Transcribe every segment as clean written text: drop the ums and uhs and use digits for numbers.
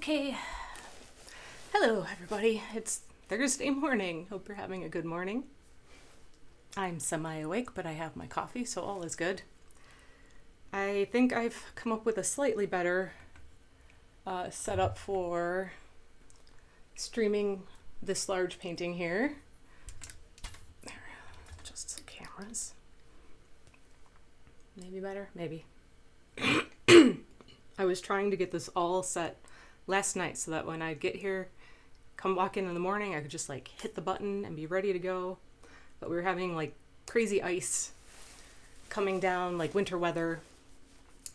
Okay, hello everybody. It's Thursday morning. Hope you're having a good morning. I'm semi-awake, but I have my coffee, so all is good. I think I've come up with a slightly better setup for streaming this large painting here. There, just some cameras. Maybe better, maybe. I was trying to get this all set last night so that when I get here, come walk in the morning, I could just like hit the button and be ready to go. But we were having like crazy ice coming down, like winter weather,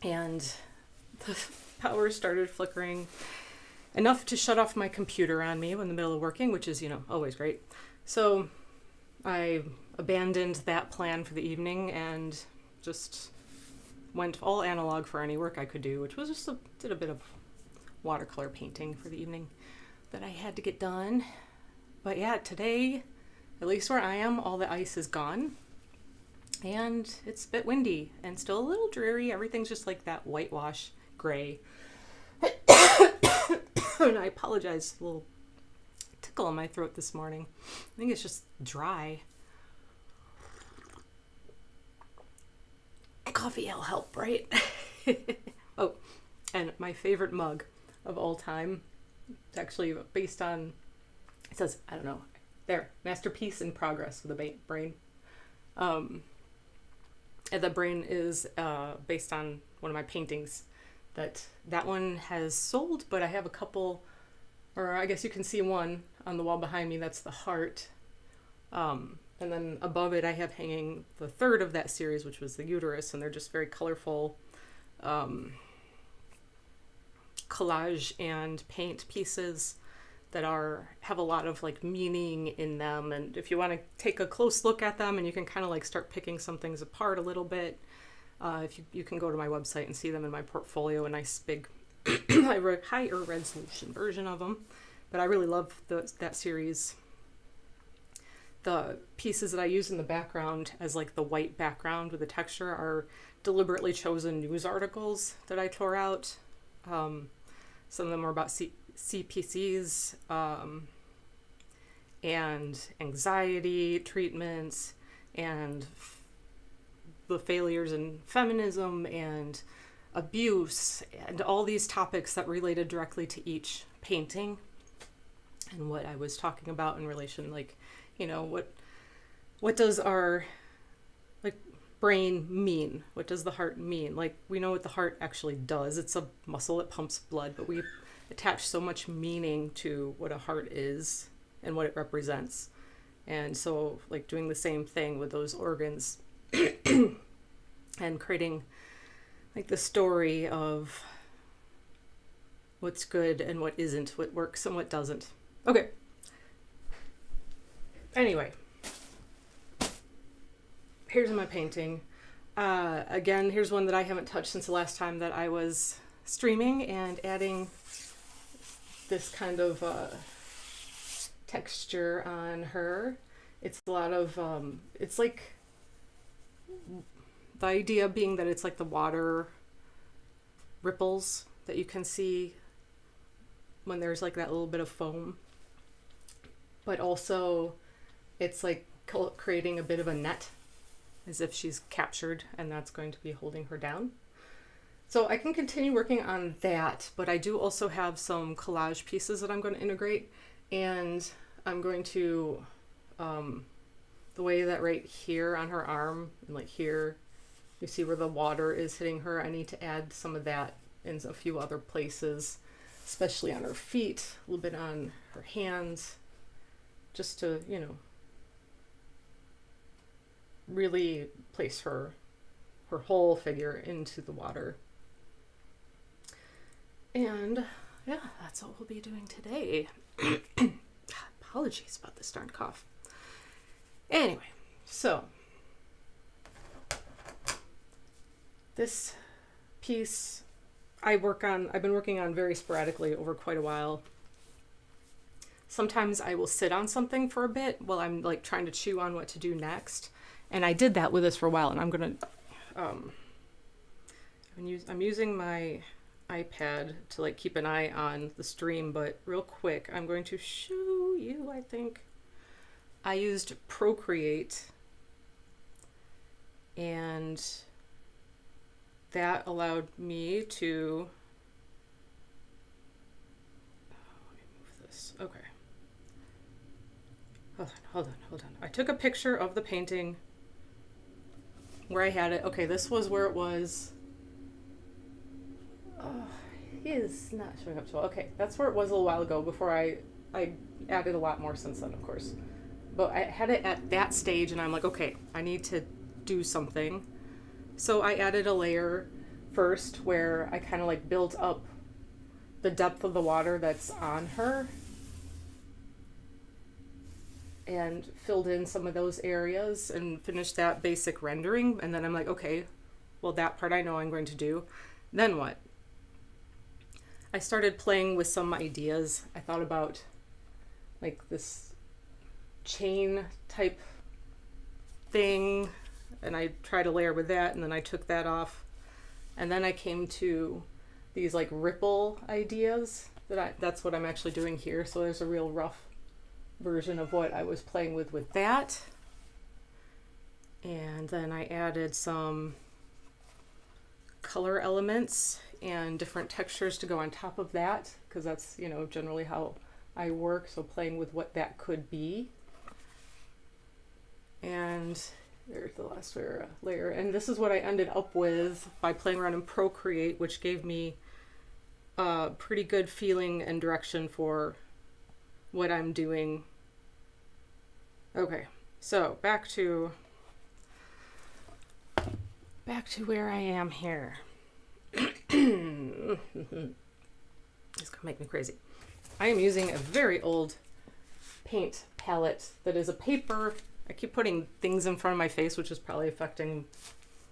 and the power started flickering enough to shut off my computer on me in the middle of working, which is, always great. So I abandoned that plan for the evening and just went all analog for any work I could do, which was just did a bit of watercolor painting for the evening that I had to get done. But yeah, today, at least where I am, all the ice is gone and it's a bit windy and still a little dreary. Everything's just like that whitewash gray. And I apologize, a little tickle in my throat this morning. I think it's just dry. Coffee will help, right? Oh, and my favorite mug of all time. It's actually based on, it says, I don't know, there, masterpiece in progress with a brain. And the brain is based on one of my paintings. That one has sold, but I have a couple, or I guess you can see one on the wall behind me. That's the heart. And then above it, I have hanging the third of that series, which was the uterus, and they're just very colorful collage and paint pieces that have a lot of like meaning in them. And if you want to take a close look at them, and you can kind of like start picking some things apart a little bit, if you can go to my website and see them in my portfolio, a nice big higher resolution version of them. But I really love that series. The pieces that I use in the background as like the white background with the texture are deliberately chosen news articles that I tore out. Some of them are about CPCs and anxiety treatments and the failures in feminism and abuse and all these topics that related directly to each painting and what I was talking about in relation, like, what does our like brain mean? What does the heart mean? Like, we know what the heart actually does. It's a muscle that pumps blood, but we attach so much meaning to what a heart is and what it represents. And so like doing the same thing with those organs and creating like the story of what's good and what isn't, what works and what doesn't. Okay. Anyway, here's my painting. Again, here's one that I haven't touched since the last time that I was streaming, and adding this kind of texture on her. It's a lot of, it's like, the idea being that it's like the water ripples that you can see when there's like that little bit of foam. But also it's like creating a bit of a net, as if she's captured and that's going to be holding her down. So I can continue working on that, but I do also have some collage pieces that I'm going to integrate, and I'm going to, the way that right here on her arm, and like here, you see where the water is hitting her, I need to add some of that in a few other places, especially on her feet, a little bit on her hands, just to, really place her whole figure into the water. And yeah, that's what we'll be doing today. Apologies about this darn cough. Anyway, so this piece I've been working on very sporadically over quite a while. Sometimes I will sit on something for a bit while I'm like trying to chew on what to do next. And I did that with this for a while, and I'm using my iPad to like keep an eye on the stream, but real quick, I'm going to show you, I think. I used Procreate, and that allowed me to, let me move this, okay. Hold on. I took a picture of the painting where I had it. Okay, this was where it was. Oh, he is not showing up too well. Okay, that's where it was a little while ago before I added a lot more since then, of course. But I had it at that stage, and I'm like, okay, I need to do something. So I added a layer first where I kind of like built up the depth of the water that's on her and filled in some of those areas and finished that basic rendering. And then I'm like, okay, well, that part I know I'm going to do. Then what? I started playing with some ideas. I thought about like this chain type thing, and I tried to layer with that, and then I took that off. And then I came to these like ripple ideas that's what I'm actually doing here. So there's a real rough version of what I was playing with that. And then I added some color elements and different textures to go on top of that, because that's, you know, generally how I work. So playing with what that could be. And there's the last layer. And this is what I ended up with by playing around in Procreate, which gave me a pretty good feeling and direction for what I'm doing. Okay, so back to where I am here. It's gonna make me crazy. I am using a very old paint palette that is a paper. I keep putting things in front of my face, which is probably affecting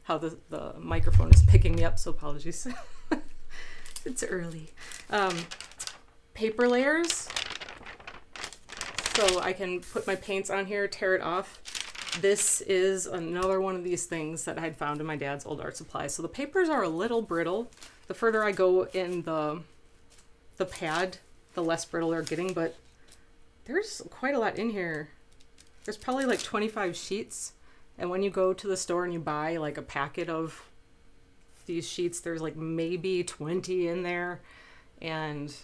how the microphone is picking me up, so apologies. It's early. Paper layers. So I can put my paints on here, tear it off. This is another one of these things that I had found in my dad's old art supply. So the papers are a little brittle. The further I go in the pad, the less brittle they're getting, but there's quite a lot in here. There's probably like 25 sheets. And when you go to the store and you buy like a packet of these sheets, there's like maybe 20 in there. And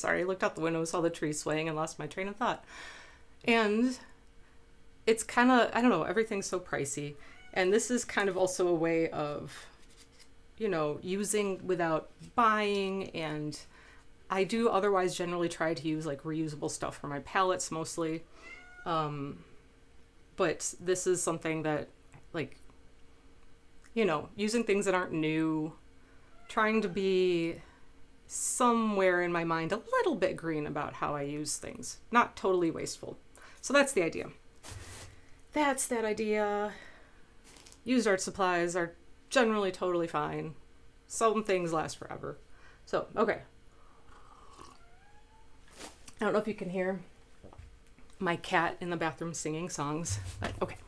I looked out the window, saw the tree swaying, and lost my train of thought. And it's kind of, I don't know, everything's so pricey. And this is kind of also a way of, you know, using without buying. And I do otherwise generally try to use like reusable stuff for my palettes mostly. But this is something that, like, you know, using things that aren't new, trying to be somewhere in my mind a little bit green about how I use things, not totally wasteful. So that's the idea. That's that idea. Used art supplies are generally totally fine. Some things last forever. So, okay. I don't know if you can hear my cat in the bathroom singing songs, but okay.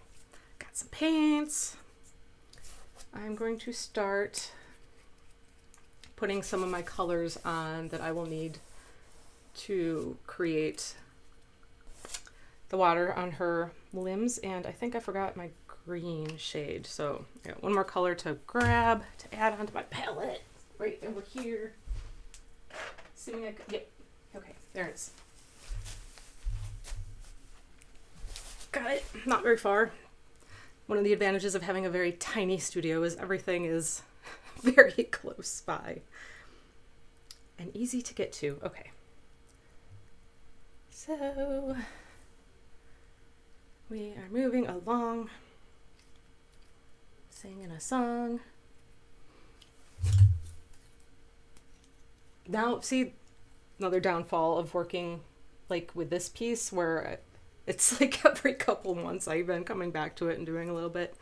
Got some paints. I'm going to start putting some of my colors on that I will need to create the water on her limbs. And I think I forgot my green shade. So I got one more color to grab to add onto my palette right over here. Assuming I could, yep. Okay, there it is. Got it. Not very far. One of the advantages of having a very tiny studio is everything is very close by and easy to get to. Okay. So we are moving along, singing a song. Now, see, another downfall of working like with this piece where it's like every couple months I've been coming back to it and doing a little bit.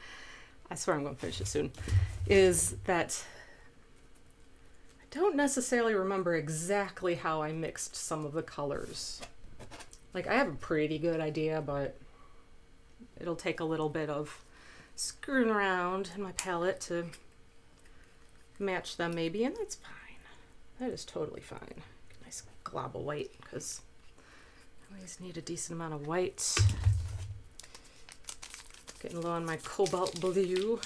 I swear I'm going to finish it soon. Is that I don't necessarily remember exactly how I mixed some of the colors. Like, I have a pretty good idea, but it'll take a little bit of screwing around in my palette to match them maybe, and that's fine. That is totally fine. Nice glob of white, because I always need a decent amount of white. Getting low on my cobalt blue.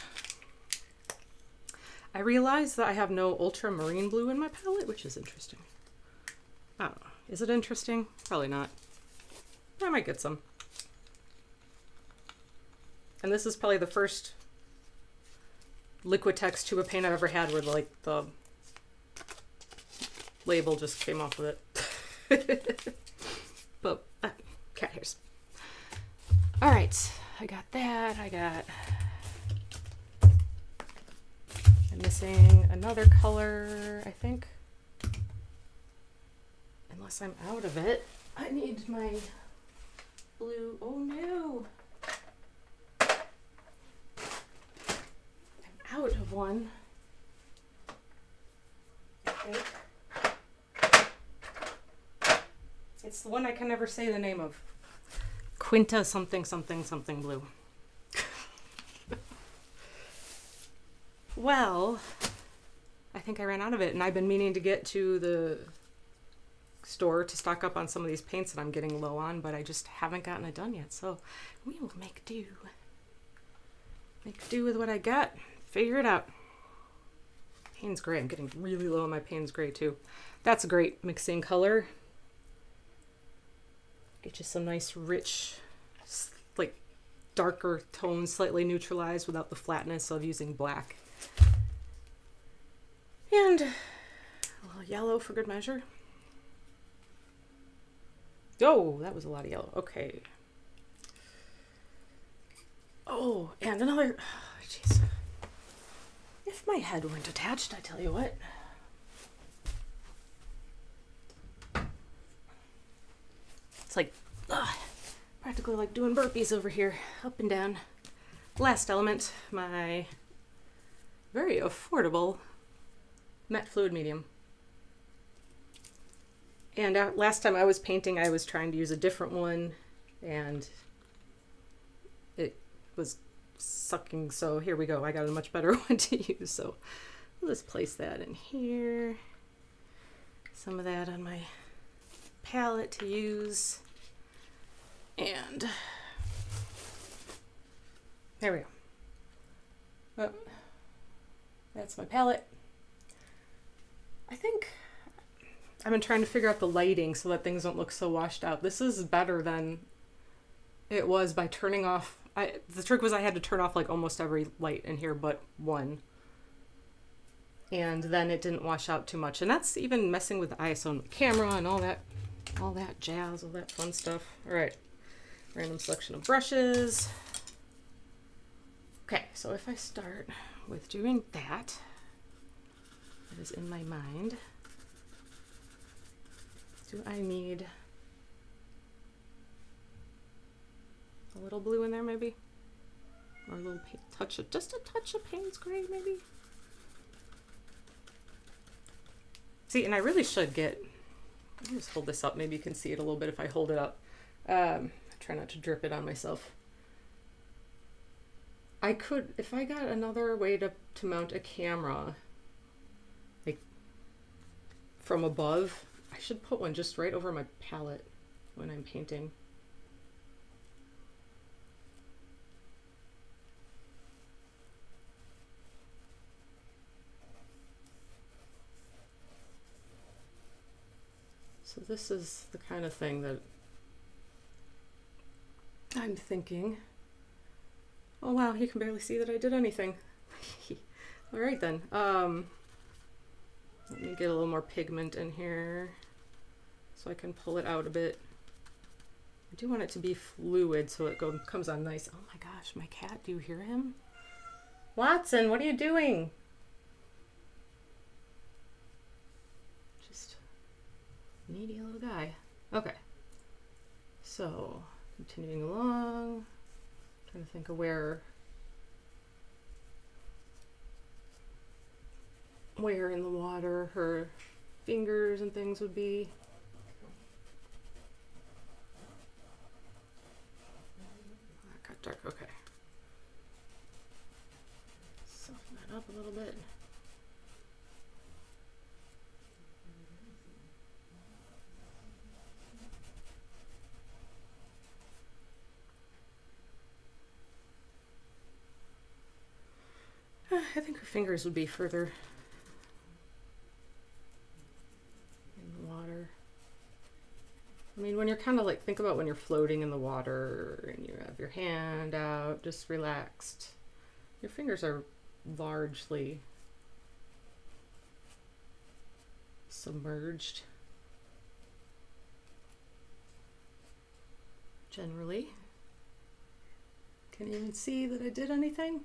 I realize that I have no ultramarine blue in my palette, which is interesting. I don't know. Is it interesting? Probably not. I might get some. And this is probably the first Liquitex tuba paint I've ever had where like the label just came off of it. But cat hairs. All right, I got that. I'm missing another color, I think. Unless I'm out of it. I need my blue. Oh no. I'm out of one. I think. It's the one I can never say the name of. Quinta something something something blue. Well, I think I ran out of it, and I've been meaning to get to the store to stock up on some of these paints that I'm getting low on, but I just haven't gotten it done yet, so we will make do. Make do with what I got. Figure it out. Payne's Gray. I'm getting really low on my Payne's Gray too. That's a great mixing color. Get you some nice rich, like darker tones, slightly neutralized without the flatness of using black. And a little yellow for good measure. Oh, that was a lot of yellow. Okay. Oh, and another, jeez. If my head weren't attached, I tell you what. It's like, practically like doing burpees over here, up and down. Last element, my very affordable matte fluid medium. And last time I was painting, I was trying to use a different one, and it was sucking, so here we go. I got a much better one to use, so let's place that in here. Some of that on my palette to use, and there we go. Oh, that's my palette. I think I've been trying to figure out the lighting so that things don't look so washed out. This is better than it was by turning off. The trick was I had to turn off like almost every light in here but one. And then it didn't wash out too much. And that's even messing with the ISO and the camera and all that jazz, all that fun stuff. All right, random selection of brushes. Okay, so if I start with doing that is in my mind, do I need a little blue in there maybe? Or a little touch of, just a touch of Payne's Gray maybe? See, and I really should get, let me just hold this up. Maybe you can see it a little bit if I hold it up. Try not to drip it on myself. I could, if I got another way to mount a camera, like from above, I should put one just right over my palette when I'm painting. So this is the kind of thing that I'm thinking. Oh wow, you can barely see that I did anything. All right then. Let me get a little more pigment in here so I can pull it out a bit. I do want it to be fluid so it comes on nice. Oh my gosh, my cat, do you hear him? Watson, what are you doing? Just needy little guy. Okay, so continuing along, trying to think of where in the water her fingers and things would be. That got dark, okay. little bit. I think her fingers would be further in the water. I mean, when you're kind of like, think about when you're floating in the water and you have your hand out, just relaxed. Your fingers are largely submerged. Generally. Can you even see that I did anything?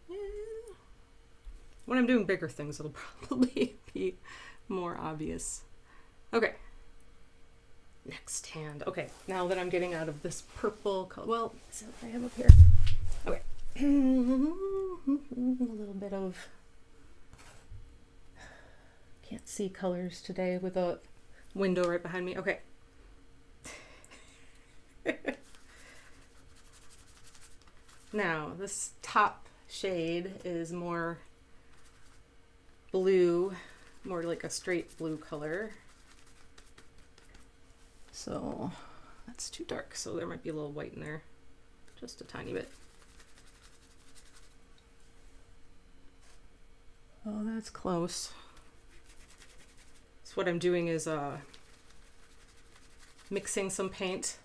Yeah. When I'm doing bigger things, it'll probably be more obvious. Okay. Next hand. Okay, now that I'm getting out of this purple color, well, is that what I have up here? Okay. A little bit of, can't see colors today with a window right behind me. Okay. Now, this top shade is more blue, more like a straight blue color. So that's too dark, so there might be a little white in there, just a tiny bit. Oh, that's close. So what I'm doing is mixing some paint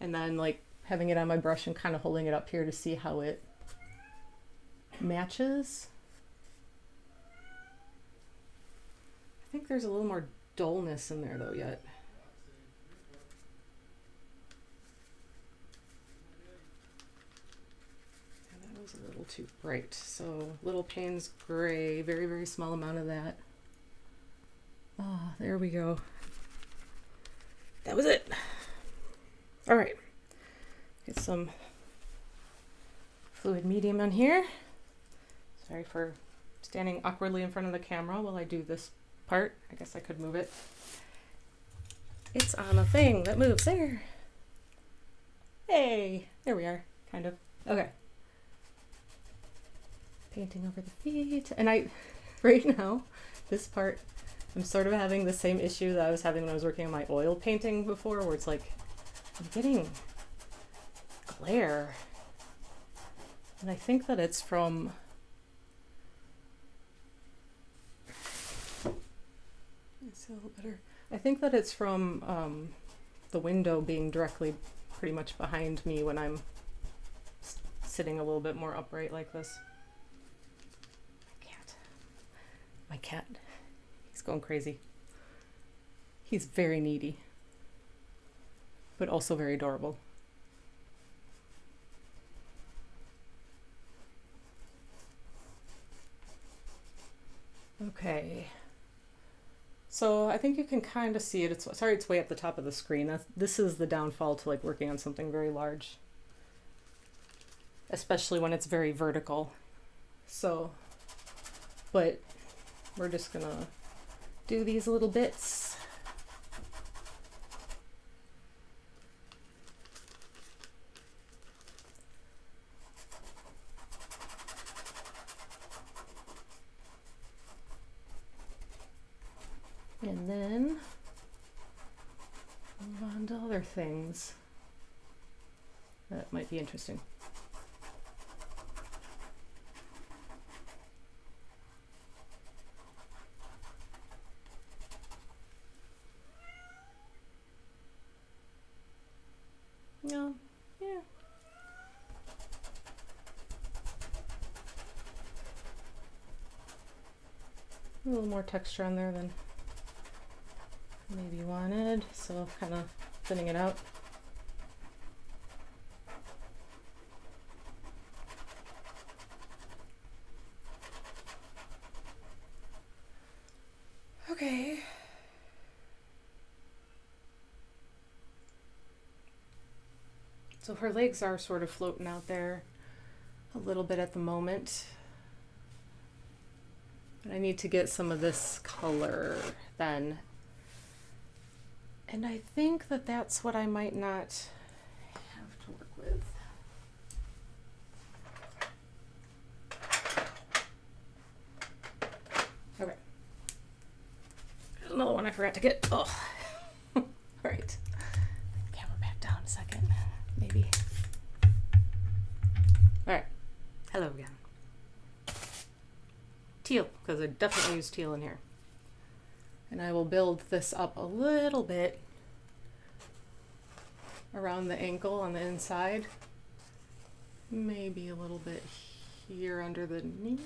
and then like having it on my brush and kind of holding it up here to see how it matches. I think there's a little more dullness in there though yet. And that was a little too bright. So little Payne's gray, very, very small amount of that. Ah, there we go. That was it. All right. Get some fluid medium on here. Sorry for standing awkwardly in front of the camera while I do this part. I guess I could move it. It's on a thing that moves there. Hey, there we are, kind of. Okay. Painting over the feet. And right now, this part, I'm sort of having the same issue that I was having when I was working on my oil painting before, where it's like, I'm getting glare. And I think that it's from, it's a little better. I think that it's from the window being directly pretty much behind me when I'm sitting a little bit more upright like this. My cat, he's going crazy. He's very needy, but also very adorable. Okay. So I think you can kind of see it. It's sorry, it's way at the top of the screen. This is the downfall to like working on something very large, especially when it's very vertical. So, but we're just gonna do these little bits. And then move on to other things that might be interesting. Yeah. A little more texture on there than maybe wanted, so kind of thinning it out. Okay. So her legs are sort of floating out there a little bit at the moment. But I need to get some of this color then. And I think that that's what I might not have to work with. I forgot to get, oh, all right. Camera back down a second, maybe. All right, hello again. Teal, because I definitely use teal in here. And I will build this up a little bit around the ankle on the inside. Maybe a little bit here under the knee.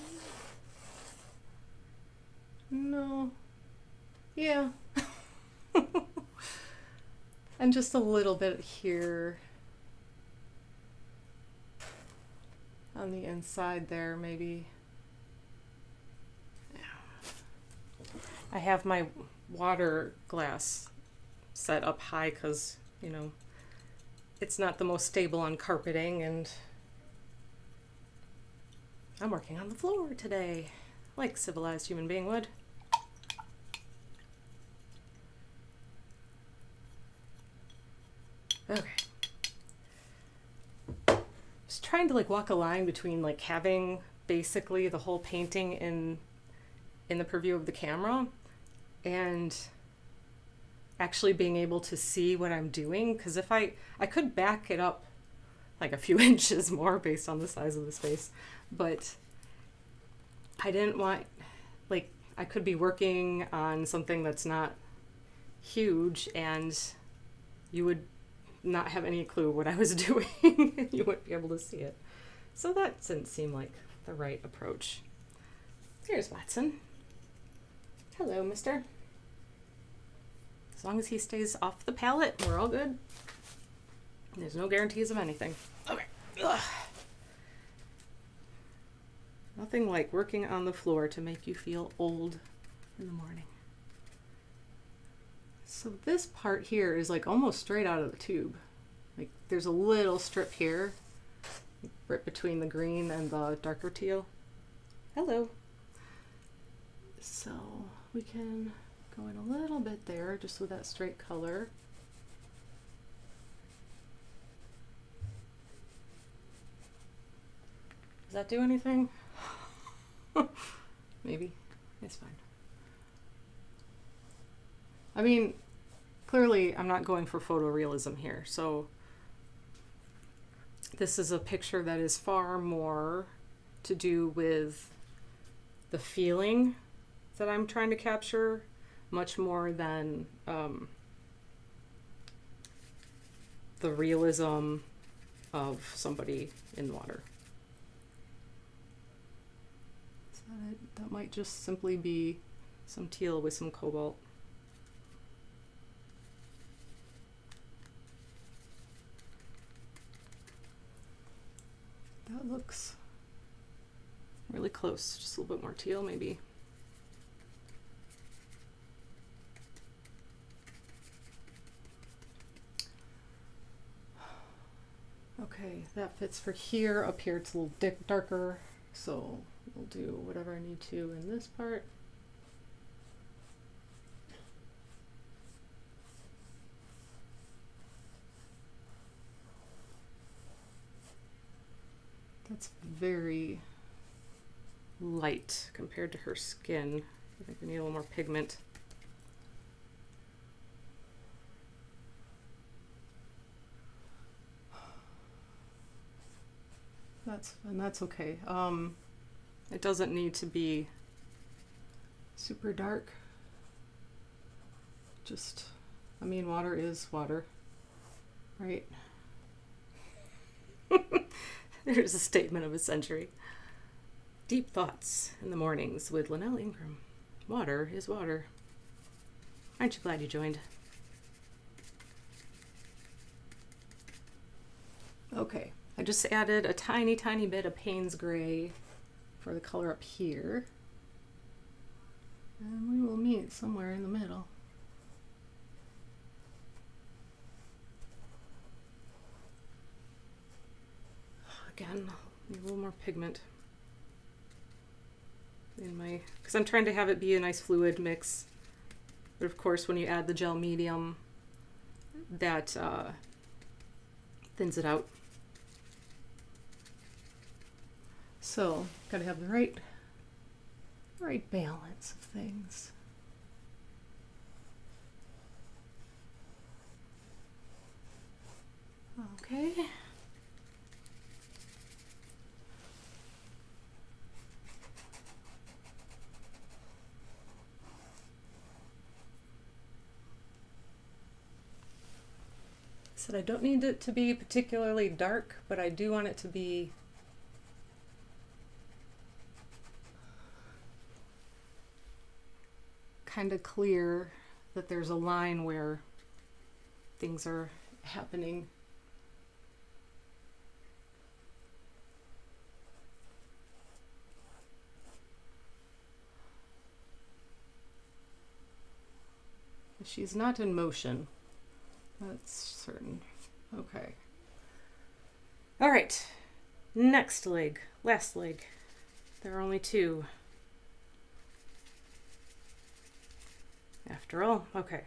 No. Yeah. And just a little bit here on the inside there, maybe. I have my water glass set up high because, you know, it's not the most stable on carpeting, and I'm working on the floor today, like civilized human being would. Okay. I was trying to like walk a line between like having basically the whole painting in the purview of the camera and actually being able to see what I'm doing, because if I could back it up like a few inches more based on the size of the space, but I didn't want, like, I could be working on something that's not huge and you would not have any clue what I was doing and you wouldn't be able to see it. So that didn't seem like the right approach. Here's Watson. Hello, mister. As long as he stays off the palette, we're all good. There's no guarantees of anything. Okay. Ugh. Nothing like working on the floor to make you feel old in the morning. So this part here is like almost straight out of the tube. Like there's a little strip here, right between the green and the darker teal. Hello. So we can go in a little bit there just with that straight color. Does that do anything? Maybe. It's fine. I mean, clearly I'm not going for photorealism here, so this is a picture that is far more to do with the feeling that I'm trying to capture, much more than the realism of somebody in water. So that might just simply be some teal with some cobalt. That looks really close. Just a little bit more teal, maybe. Okay, that fits for here. Up here it's a little darker, so we'll do whatever I need to in this part. That's very light compared to her skin. I think we need a little more pigment. That's okay. It doesn't need to be super dark. Just, I mean, water is water, right? There's a statement of a century. Deep thoughts in the mornings with Lynell Ingram. Water is water. Aren't you glad you joined? Okay, I just added a tiny, tiny bit of Payne's Gray for the color up here. And we will meet somewhere in the middle. Again, need a little more pigment in my, because I'm trying to have it be a nice fluid mix. But of course, when you add the gel medium, that thins it out. So, gotta have the right balance of things. Okay. Said I don't need it to be particularly dark, but I do want it to be kind of clear that there's a line where things are happening. She's not in motion. That's certain. Okay. All right. Next leg. Last leg. There are only two. After all. Okay.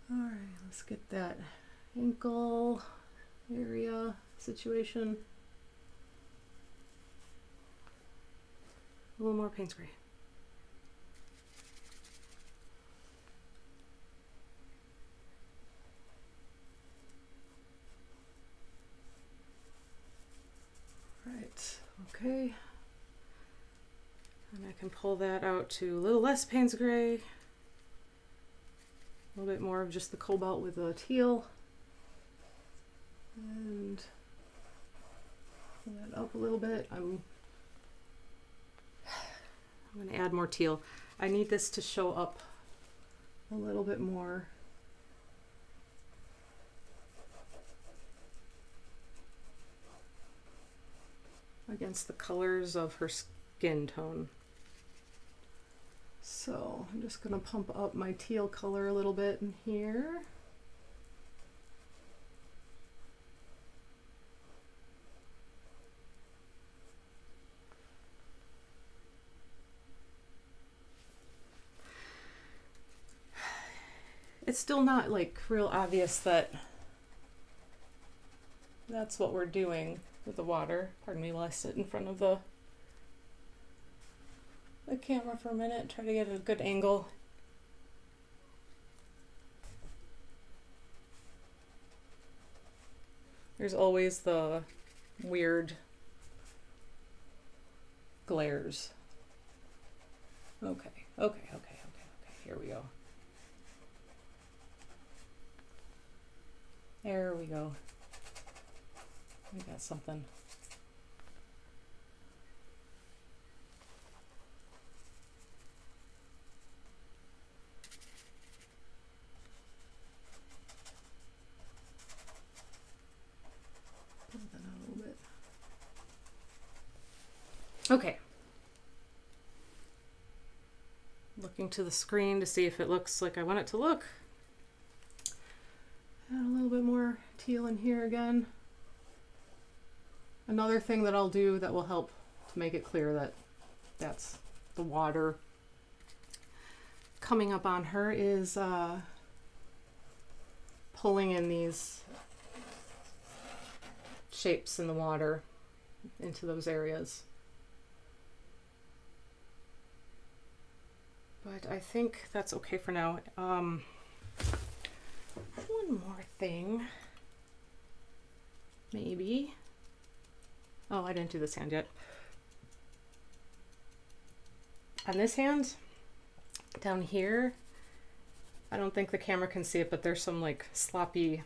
All right. Let's get that ankle area situation. A little more paint spray. Right, okay. And I can pull that out to a little less Payne's gray. A little bit more of just the cobalt with the teal. And pull that up a little bit. I'm going to add more teal. I need this to show up a little bit more. Against the colors of her skin tone. So I'm just going to pump up my teal color a little bit in here. It's still not like real obvious that that's what we're doing with the water. Pardon me while I sit in front of the camera for a minute, try to get a good angle. There's always the weird glares. Okay, here we go. There we go. We got something. Pull that out a little bit. Okay. Looking to the screen to see if it looks like I want it to look. Add a little bit more teal in here again. Another thing that I'll do that will help to make it clear that that's the water coming up on her is pulling in these shapes in the water into those areas. But I think that's okay for now. One more thing, maybe. Oh, I didn't do this hand yet. On this hand, down here, I don't think the camera can see it, but there's some like sloppy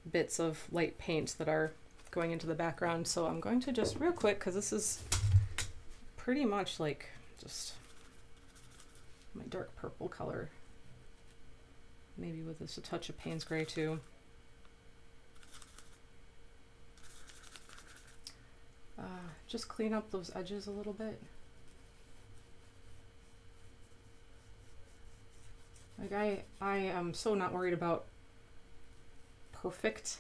bits of light paint that are going into the background. So I'm going to just real quick, because this is pretty much like just my dark purple color. Maybe with this a touch of Payne's gray too. Just clean up those edges a little bit. Like I am so not worried about perfect.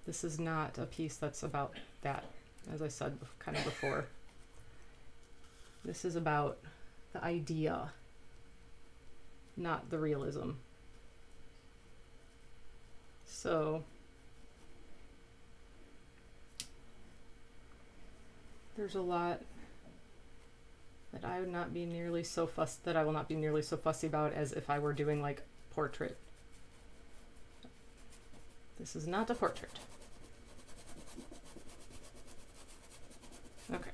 This is not a piece that's about that, as I said kind of before. This is about the idea, not the realism. So there's a lot that I would not be nearly so that I will not be nearly so fussy about as if I were doing like portrait. This is not a portrait. Okay.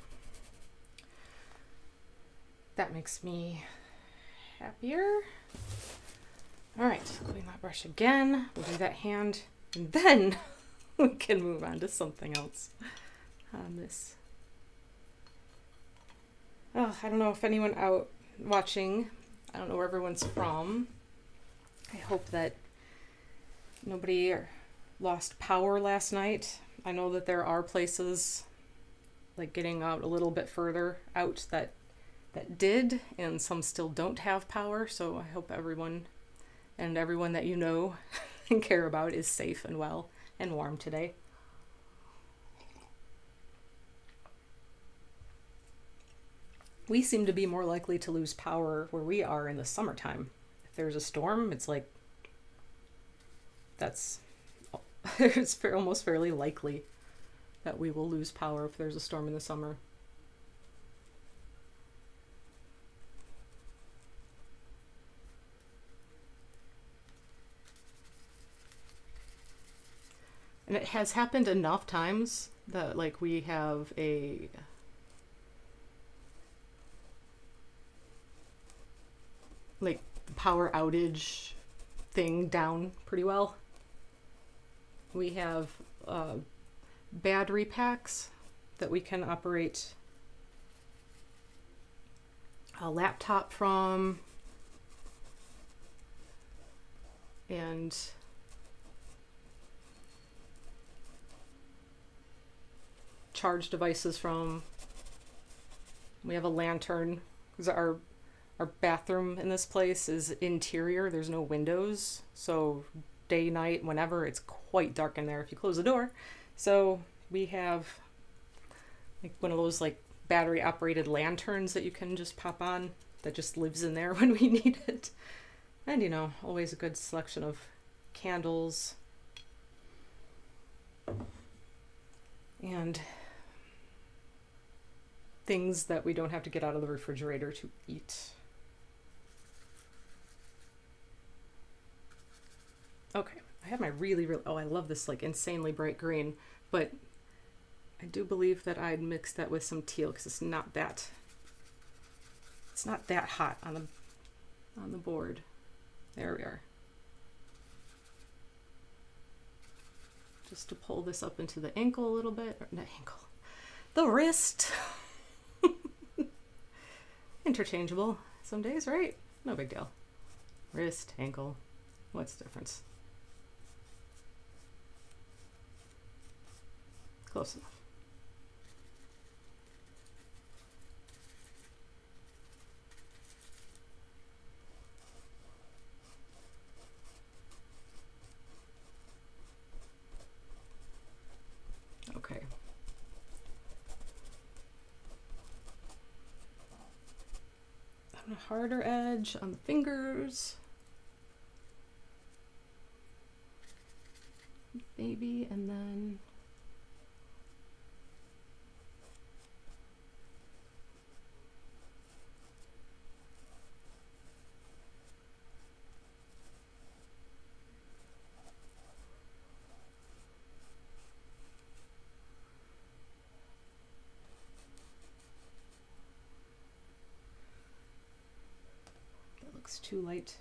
That makes me happier. All right, clean that brush again. We'll do that hand, and then we can move on to something else on this. Oh, I don't know if anyone out watching, I don't know where everyone's from. I hope that nobody lost power last night. I know that there are places like getting out a little bit further out that did, and some still don't have power. So I hope everyone that you know and care about is safe and well and warm today. We seem to be more likely to lose power where we are in the summertime. If there's a storm, it's like it's almost fairly likely that we will lose power if there's a storm in the summer. And it has happened enough times that like we have a like power outage thing down pretty well. We have battery packs that we can operate a laptop from, and charge devices from. We have a lantern because our bathroom in this place is interior. There's no windows, so day, night, whenever, it's quite dark in there if you close the door. So we have like one of those like battery operated lanterns that you can just pop on that just lives in there when we need it. And you know, always a good selection of candles and things that we don't have to get out of the refrigerator to eat. Okay, I have my really, oh, I love this like insanely bright green, but I do believe that I'd mix that with some teal because it's not that hot on the board. There we are. Just to pull this up into the ankle a little bit, or not ankle, the wrist. Interchangeable some days, right? No big deal. Wrist, ankle, what's the difference? Close enough. Okay. On a harder edge on the fingers. Maybe, and then looks too light.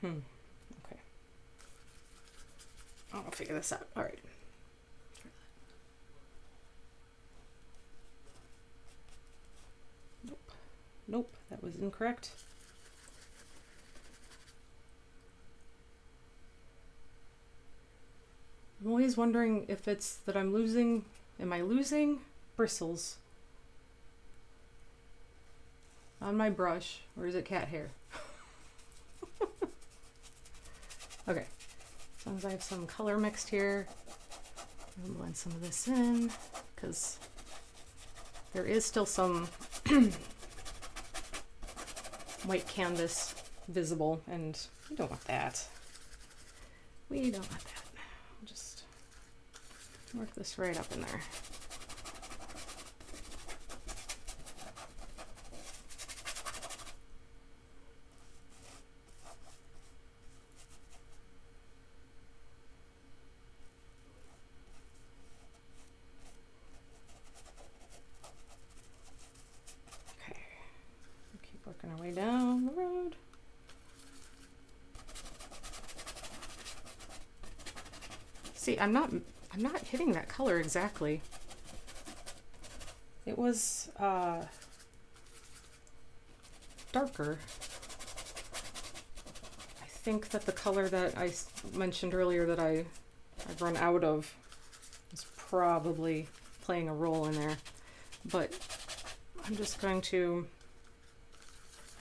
Okay. I'll figure this out. All right. Nope. Nope, that was incorrect. I'm always wondering if it's that I'm losing, am I losing bristles on my brush, or is it cat hair? Okay, as long as I have some color mixed here, I'll blend some of this in, because there is still some white canvas visible, and we don't want that. We don't want that. We'll just work this right up in there. Okay, we'll keep working our way down the road. See, I'm not hitting that color exactly. It was darker. I think that the color that I mentioned earlier that I've run out of is probably playing a role in there. But I'm just going to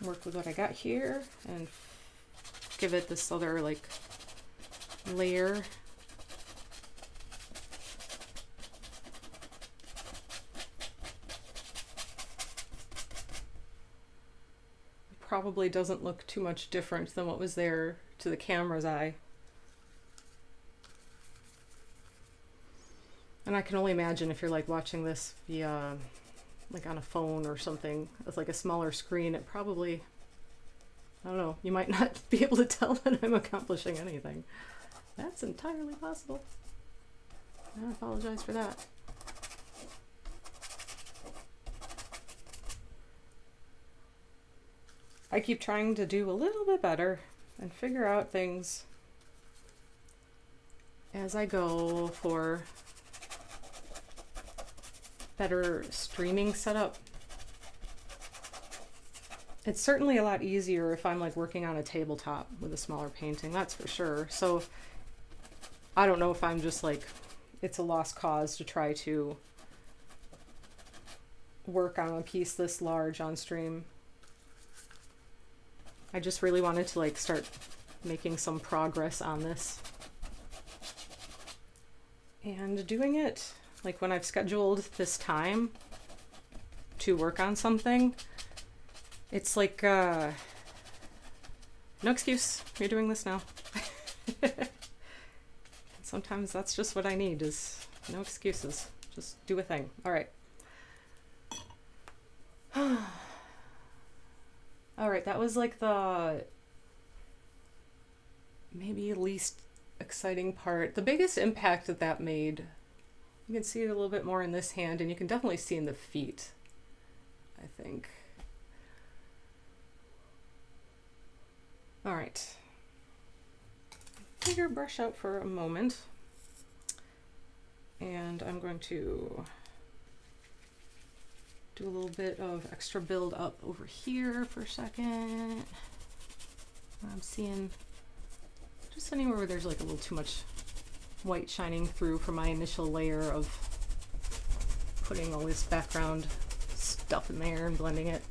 work with what I got here and give it this other like layer. Probably doesn't look too much different than what was there to the camera's eye. And I can only imagine if you're like watching this via like on a phone or something with like a smaller screen, it probably, I don't know, you might not be able to tell that I'm accomplishing anything. That's entirely possible. I apologize for that. I keep trying to do a little bit better and figure out things as I go for better streaming setup. It's certainly a lot easier if I'm like working on a tabletop with a smaller painting, that's for sure. So I don't know if I'm just like, it's a lost cause to try to work on a piece this large on stream. I just really wanted to like start making some progress on this. And doing it like when I've scheduled this time to work on something, it's like no excuse, you're doing this now. Sometimes that's just what I need, is no excuses. Just do a thing. All right. All right, that was like the maybe least exciting part. The biggest impact that that made, you can see it a little bit more in this hand, and you can definitely see in the feet, I think. All right. Take your brush out for a moment, and I'm going to do a little bit of extra build up over here for a second. I'm seeing just anywhere where there's like a little too much white shining through from my initial layer of putting all this background stuff in there and blending it.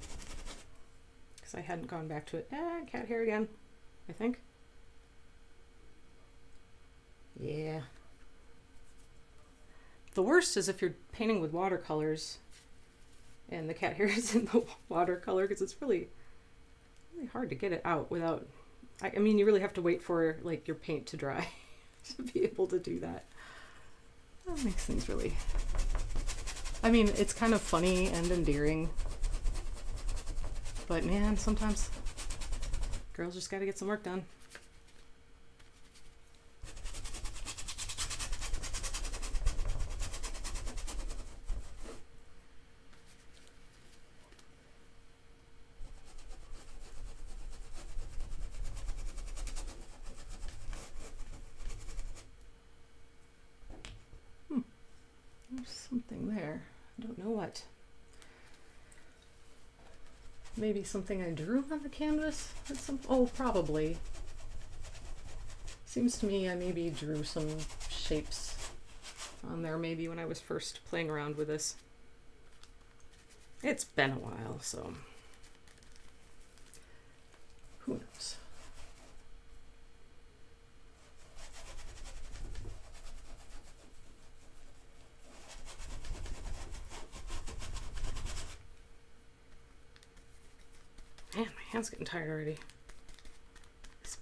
Because I hadn't gone back to it. Cat hair again, I think. Yeah. The worst is if you're painting with watercolors and the cat hair is in the watercolor, because it's really hard to get it out without, I mean, you really have to wait for like your paint to dry to be able to do that. That makes things really, I mean, it's kind of funny and endearing, but man, sometimes girls just got to get some work done. Something there. I don't know what. Maybe something I drew on the canvas at some, oh, probably. Seems to me I maybe drew some shapes on there maybe when I was first playing around with this. It's been a while, so who knows. Man, my hand's getting tired already.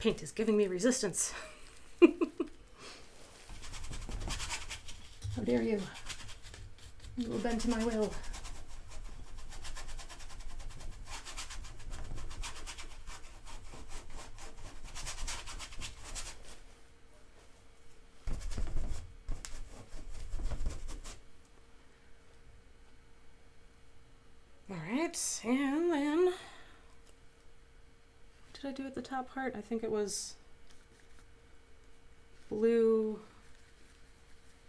paint is giving me resistance. How dare you? You will bend to my will. Alright, and then what did I do at the top part? I think it was blue,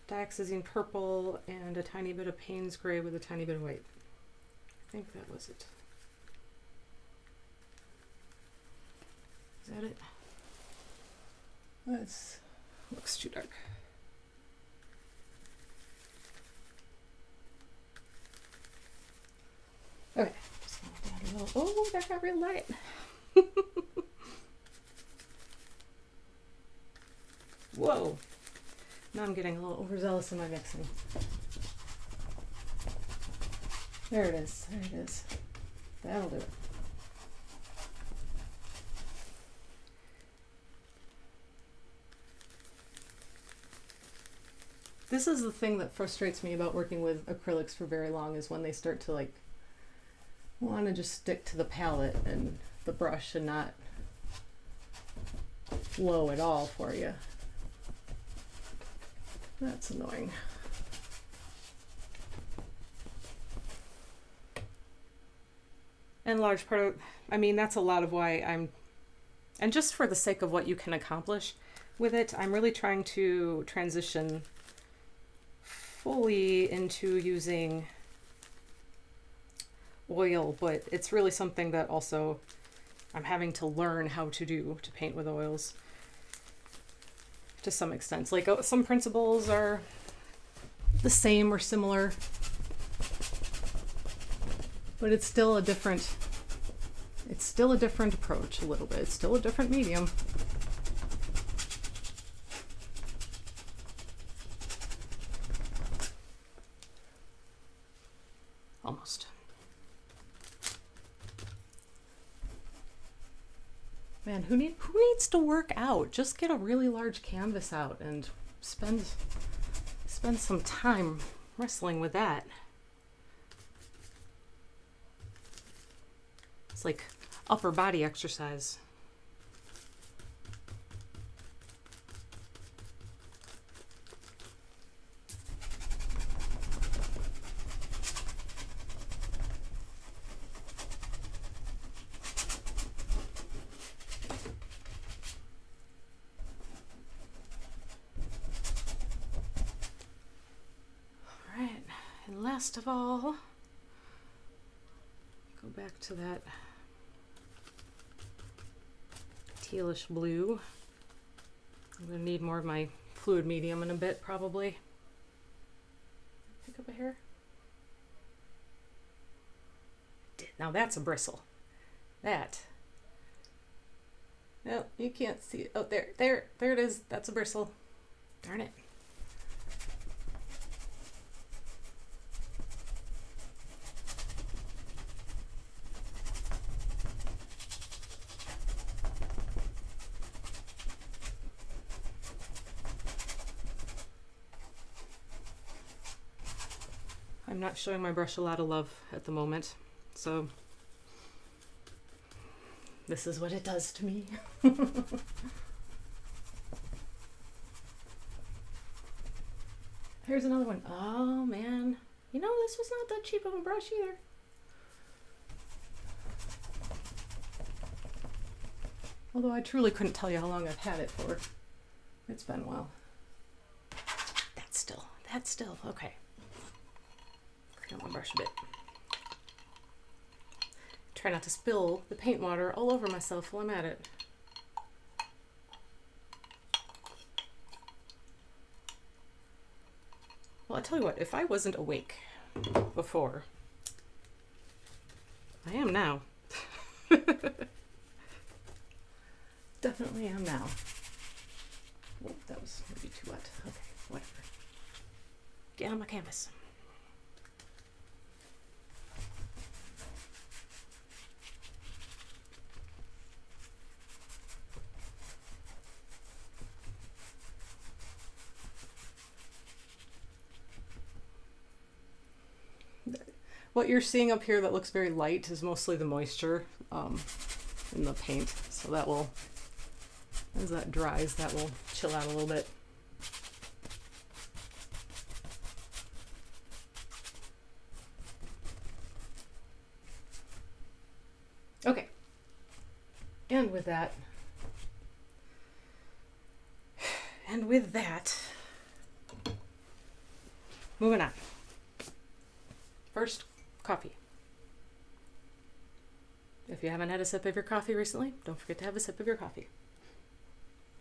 dioxazine purple, and a tiny bit of Payne's gray with a tiny bit of white. I think that was it. Is that it? That's looks too dark. Okay, just gonna add a little. Oh, that got real light. Whoa. Now I'm getting a little overzealous in my mixing. There it is. There it is. That'll do it. This is the thing that frustrates me about working with acrylics for very long, is when they start to like want to just stick to the palette and the brush and not flow at all for you. That's annoying. And large part of, I mean, that's a lot of why and just for the sake of what you can accomplish with it, I'm really trying to transition fully into using oil, but it's really something that also I'm having to learn how to do, to paint with oils to some extent. Like some principles are the same or similar, but it's still a different approach a little bit. It's still a different medium. Almost. Man, who needs to work out? Just get a really large canvas out and spend some time wrestling with that. It's like upper body exercise. And last of all, go back to that tealish blue. I'm going to need more of my fluid medium in a bit, probably. Pick up a hair. Now that's a bristle. That. No, you can't see it. Oh, there it is. That's a bristle. Darn it. I'm not showing my brush a lot of love at the moment, so this is what it does to me. Here's another one. Oh man, you know, this was not that cheap of a brush either. Although I truly couldn't tell you how long I've had it for. It's been a while. That's still, okay. Clean out my brush a bit. Try not to spill the paint water all over myself while I'm at it. Well, I tell you what, if I wasn't awake before, I am now. Definitely am now. Oh, that was maybe too wet. Okay, whatever. Get on my canvas. What you're seeing up here that looks very light is mostly the moisture in the paint. So that will, as that dries, that will chill out a little bit. Okay. And with that, moving on. First, coffee. If you haven't had a sip of your coffee recently, don't forget to have a sip of your coffee.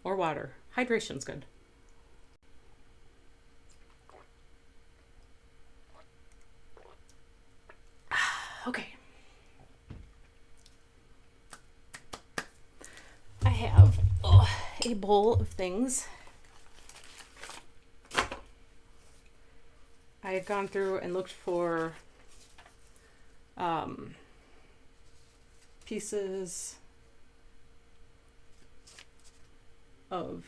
Or water. Hydration's good. Okay. I have a bowl of things. I had gone through and looked for pieces of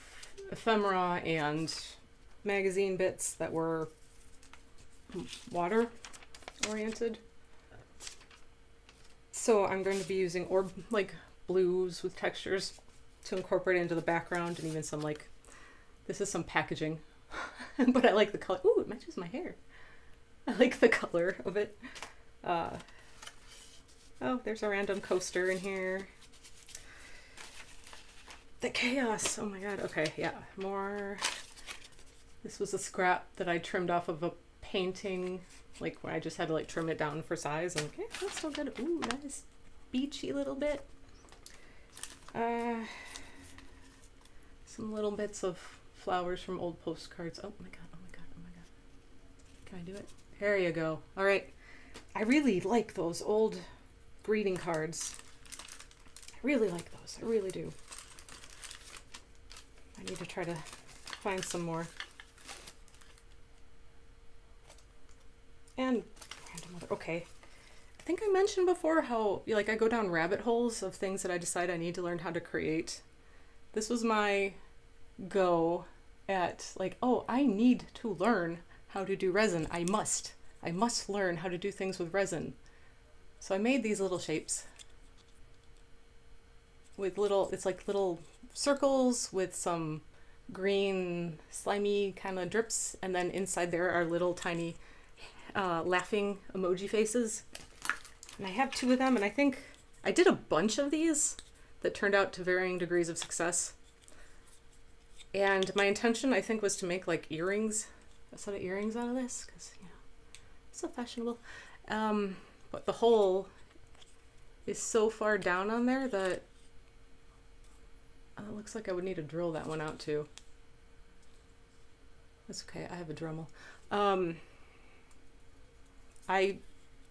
ephemera and magazine bits that were water oriented. So I'm going to be using like blues with textures to incorporate into the background, and even some like, this is some packaging, but I like the color. Ooh, it matches my hair. I like the color of it. Oh, there's a random coaster in here. The chaos. Oh my god. Okay, yeah. More. This was a scrap that I trimmed off of a painting, like where I just had to like trim it down for size. And okay, that's still good. Ooh, nice beachy little bit. Some little bits of flowers from old postcards. Oh my god. Oh my god. Oh my god. Can I do it? There you go. All right. I really like those old greeting cards. I really like those. I really do. I need to try to find some more. And random other. Okay. I think I mentioned before how like I go down rabbit holes of things that I decide I need to learn how to create. This was my go at like, oh, I need to learn how to do resin. I must learn how to do things with resin. So I made these little shapes with little, it's like little circles with some green slimy kind of drips, and then inside there are little tiny laughing emoji faces. And I have 2 of them, and I think I did a bunch of these that turned out to varying degrees of success. And my intention, I think, was to make like earrings, a set of earrings out of this, because, you know, it's so fashionable. But the hole is so far down on there that it looks like I would need to drill that one out too. That's okay, I have a Dremel. I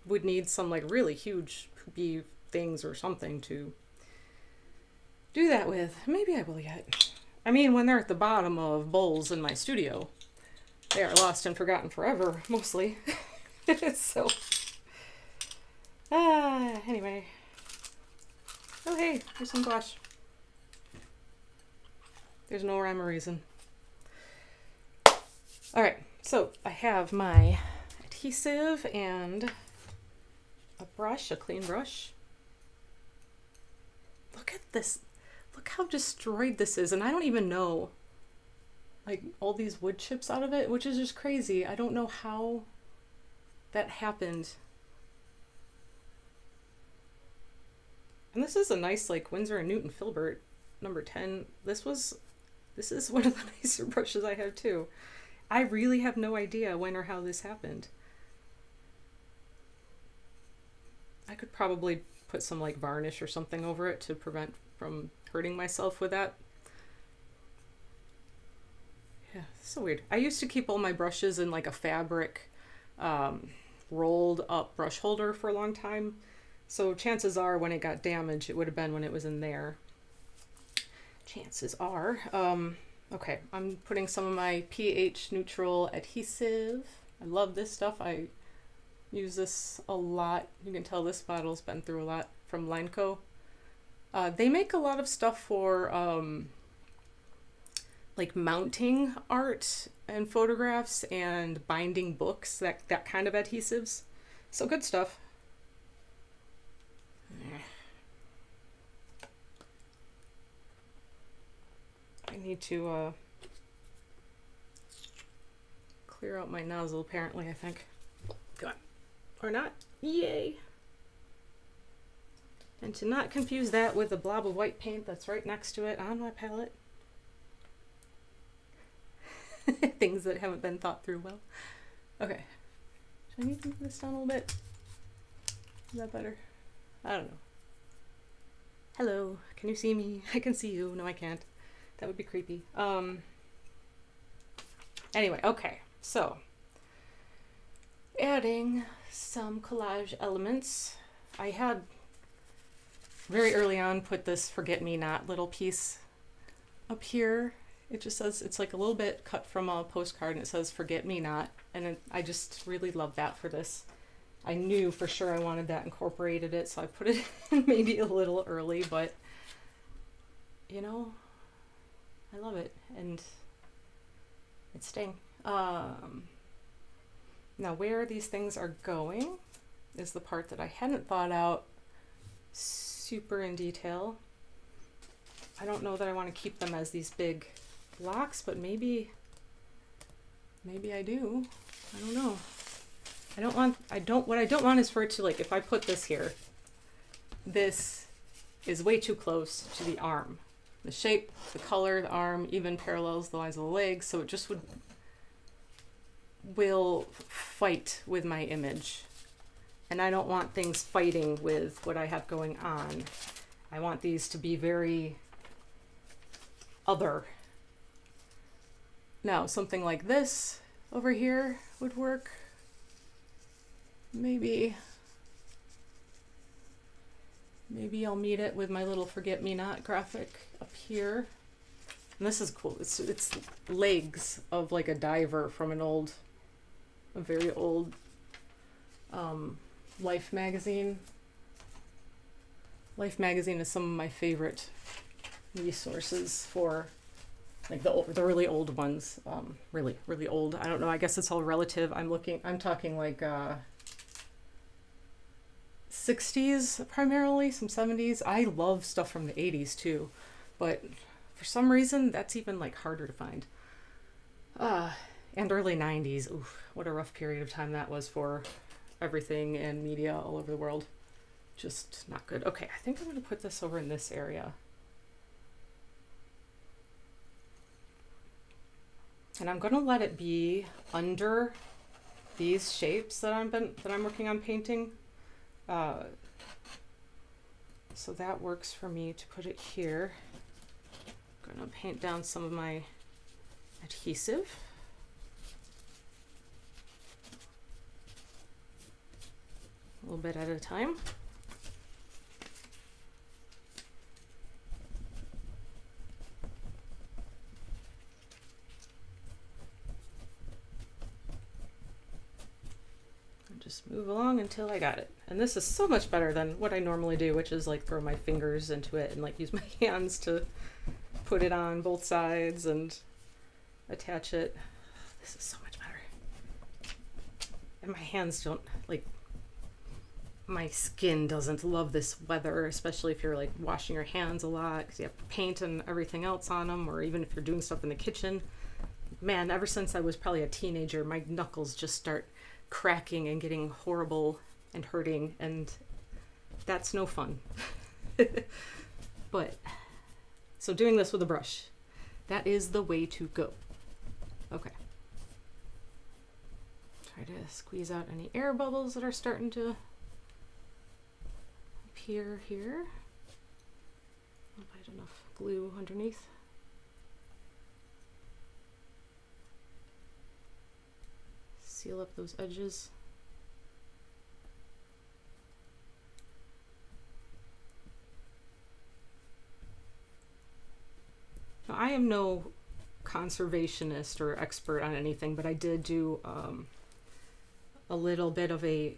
would need some like really huge poopy things or something to do that with. Maybe I will yet. I mean, when they're at the bottom of bowls in my studio, they are lost and forgotten forever, mostly. So, anyway. Oh hey, there's some blush. There's no rhyme or reason. Alright, so I have my adhesive and a brush, a clean brush. Look at this. Look how destroyed this is, and I don't even know like all these wood chips out of it, which is just crazy. I don't know how that happened. And this is a nice like Winsor & Newton Filbert number 10. This is one of the nicer brushes I have too. I really have no idea when or how this happened. I could probably put some like varnish or something over it to prevent from hurting myself with that. Yeah, so weird. I used to keep all my brushes in like a fabric rolled up brush holder for a long time. So chances are when it got damaged, it would have been when it was in there. Chances are. Okay, I'm putting some of my pH neutral adhesive. I love this stuff. I use this a lot. You can tell this bottle's been through a lot, from Lineco. They make a lot of stuff for like mounting art and photographs and binding books, that kind of adhesives. So good stuff. I need to clear out my nozzle, apparently, I think. Come on. Or not. Yay! And to not confuse that with the blob of white paint that's right next to it on my palette. Things that haven't been thought through well. Okay. Should I need to move this down a little bit? Is that better? I don't know. Hello, can you see me? I can see you. No, I can't. That would be creepy. Anyway, okay. So, adding some collage elements. I had very early on put this forget-me-not little piece up here. It just says, it's like a little bit cut from a postcard, and it says forget-me-not, and I just really love that for this. I knew for sure I wanted that incorporated it, so I put it in maybe a little early, but you know, I love it, and it's staying. Now where these things are going is the part that I hadn't thought out super in detail. I don't know that I want to keep them as these big blocks, but maybe I do. I don't know. What I don't want is for it to, like, if I put this here, this is way too close to the arm. The shape, the color, the arm even parallels the lines of the legs, so it just will fight with my image. And I don't want things fighting with what I have going on. I want these to be very other. Now, something like this over here would work. Maybe I'll meet it with my little forget-me-not graphic up here. And this is cool. It's legs of like a diver from a very old Life magazine. Life magazine is some of my favorite resources for like the really old ones. Really, really old. I don't know. I guess it's all relative. I'm talking like 60s primarily, some 70s. I love stuff from the 80s too, but for some reason that's even like harder to find. And early 90s. Oof, what a rough period of time that was for everything and media all over the world. Just not good. Okay, I think I'm going to put this over in this area. And I'm going to let it be under these shapes that I'm working on painting. So that works for me to put it here. I'm going to paint down some of my adhesive. A little bit at a time. Just move along until I got it. And this is so much better than what I normally do, which is like throw my fingers into it and like use my hands to put it on both sides and attach it. This is so much better. And my hands don't, like, my skin doesn't love this weather, especially if you're like washing your hands a lot because you have paint and everything else on them, or even if you're doing stuff in the kitchen. Man, ever since I was probably a teenager, my knuckles just start cracking and getting horrible and hurting, and that's no fun. But so doing this with a brush, that is the way to go. Okay, try to squeeze out any air bubbles that are starting to appear here. Hope I had enough glue underneath. Seal up those edges. Now, I am no conservationist or expert on anything, but I did do a little bit of a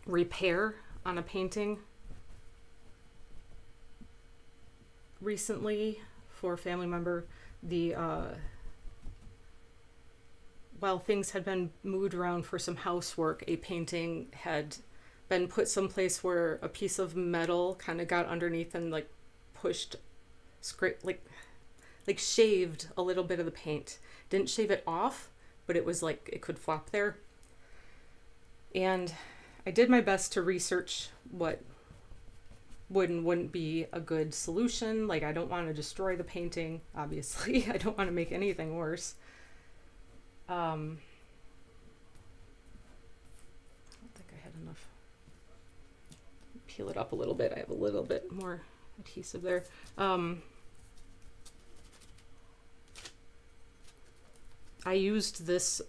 repair on a painting recently for a family member. while things had been moved around for some housework, a painting had been put someplace where a piece of metal kind of got underneath and like pushed, like shaved a little bit of the paint. Didn't shave it off, but it was like it could flop there. And I did my best to research what would and wouldn't be a good solution. Like, I don't want to destroy the painting, obviously. I don't want to make anything worse. I don't think I had enough. Peel it up a little bit. I have a little bit more adhesive there. I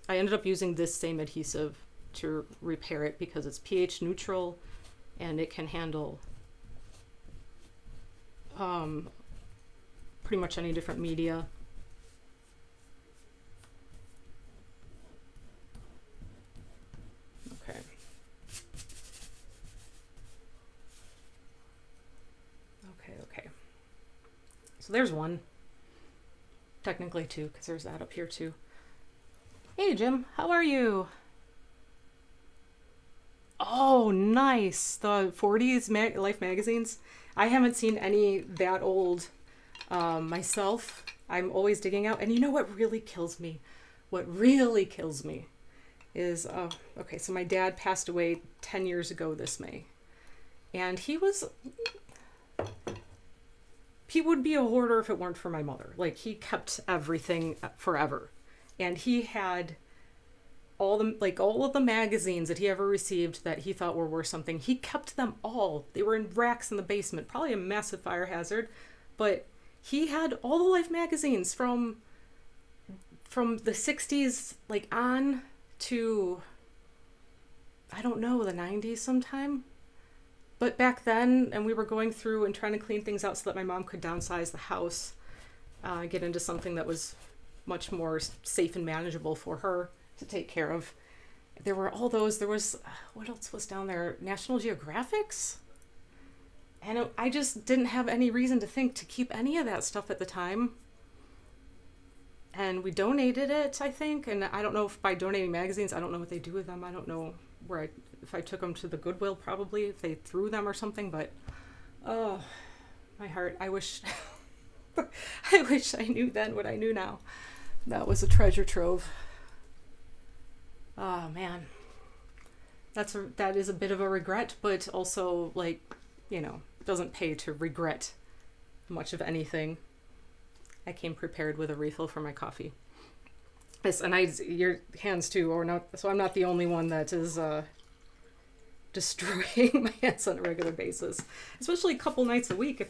ended up using this same adhesive to repair it because it's pH neutral and it can handle pretty much any different media. Okay. Okay. So there's one. Technically two, because there's that up here too. Hey Jim, how are you? Oh, nice. The 40s Life magazines. I haven't seen any that old myself. I'm always digging out. And you know what really kills me? What really kills me is, okay, so my dad passed away 10 years ago this May. And he would be a hoarder if it weren't for my mother. Like, he kept everything forever. And he had all of the magazines that he ever received that he thought were worth something. He kept them all. They were in racks in the basement, probably a massive fire hazard, but he had all the Life magazines from the 60s like on to, I don't know, the 90s sometime. But back then, and we were going through and trying to clean things out so that my mom could downsize the house, get into something that was much more safe and manageable for her to take care of. There were all those. There was, what else was down there? National Geographics? And I just didn't have any reason to think to keep any of that stuff at the time. And we donated it, I think. And I don't know if by donating magazines, I don't know what they do with them. I don't know if I took them to the Goodwill, probably, if they threw them or something. But, oh, my heart. I wish I knew then what I knew now. That was a treasure trove. Oh man, that is a bit of a regret, but also, like, you know, it doesn't pay to regret much of anything. I came prepared with a refill for my coffee. Yes, and your hands too, or not? So I'm not the only one that is destroying my hands on a regular basis, especially a couple nights a week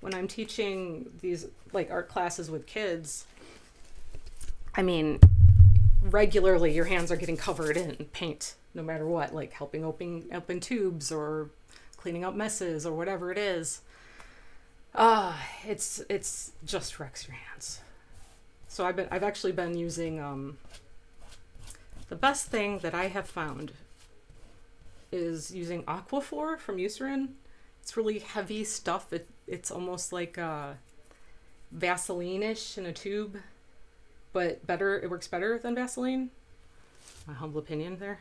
when I'm teaching these like art classes with kids. I mean, regularly your hands are getting covered in paint, no matter what, like helping open tubes or cleaning up messes or whatever it is. It's just wrecks your hands. So I've actually been using, the best thing that I have found is using Aquaphor from Eucerin. It's really heavy stuff. It's almost like Vaseline-ish in a tube. But better, it works better than Vaseline. My humble opinion there.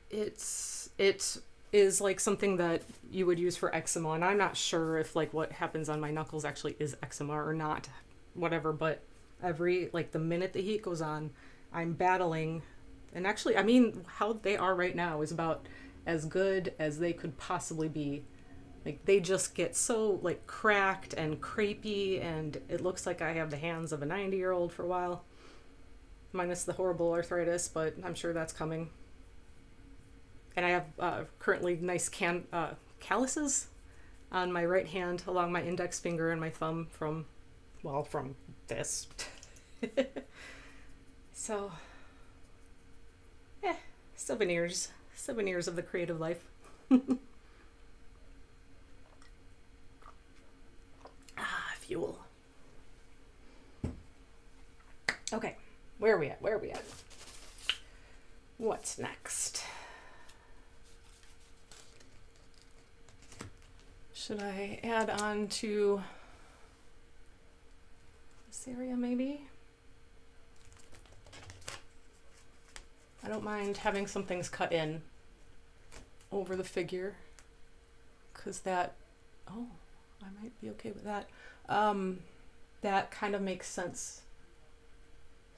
It is like something that you would use for eczema, and I'm not sure if like what happens on my knuckles actually is eczema or not, whatever. But the minute the heat goes on, I'm battling, and actually, I mean, how they are right now is about as good as they could possibly be. Like, they just get so, like, cracked and crepey, and it looks like I have the hands of a 90-year-old for a while. Minus the horrible arthritis, but I'm sure that's coming. And I have currently nice calluses on my right hand along my index finger and my thumb from this. So, souvenirs of the creative life. Fuel. Okay, where are we at? What's next? Should I add on to this area maybe. I don't mind having some things cut in over the figure, because that, oh, I might be okay with that. That kind of makes sense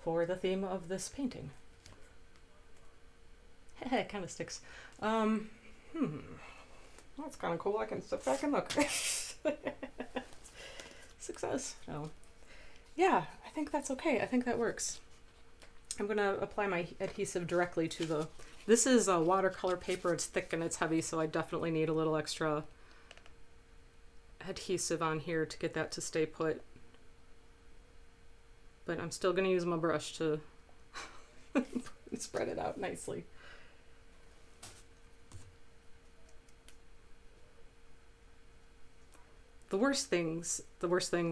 for the theme of this painting. It kind of sticks. That's kind of cool. I can sit back and look. Success. Oh. Yeah, I think that's okay. I think that works. I'm going to apply my adhesive directly to the... This is a watercolor paper. It's thick and it's heavy, so I definitely need a little extra adhesive on here to get that to stay put. But I'm still going to use my brush to spread it out nicely. The worst thing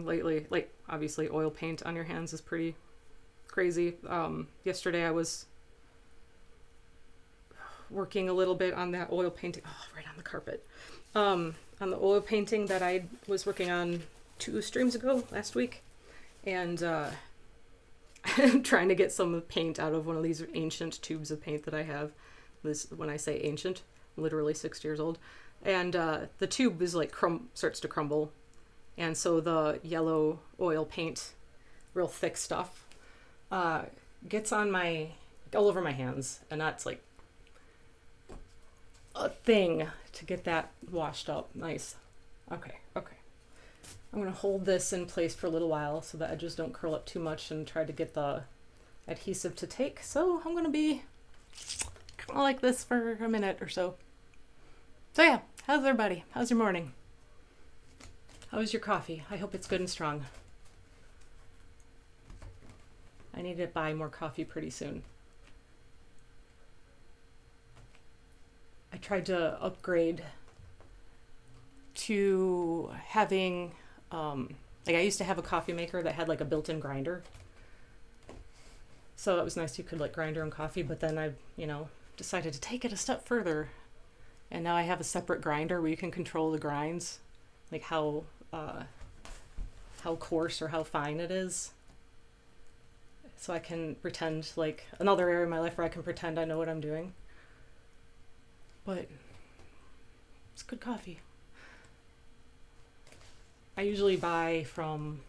lately, like obviously oil paint on your hands is pretty crazy. Yesterday I was working a little bit on that oil painting, right on the carpet. On the oil painting that I was working on 2 streams ago last week, and trying to get some paint out of one of these ancient tubes of paint that I have. This, when I say ancient, literally 6 years old. And the tube is like starts to crumble, and so the yellow oil paint, real thick stuff, gets on all over my hands, and that's like a thing to get that washed up nice. Okay. I'm gonna hold this in place for a little while so the edges don't curl up too much, and try to get the adhesive to take. So I'm gonna be kind of like this for a minute or so. So yeah, how's everybody? How's your morning? How's your coffee? I hope it's good and strong. I need to buy more coffee pretty soon. I tried to upgrade to having, like I used to have a coffee maker that had like a built-in grinder. So it was nice, you could like grind your own coffee, but then I, decided to take it a step further. And now I have a separate grinder where you can control the grinds, like how coarse or how fine it is. So I can pretend, like another area of my life where I can pretend I know what I'm doing. But it's good coffee. I usually buy from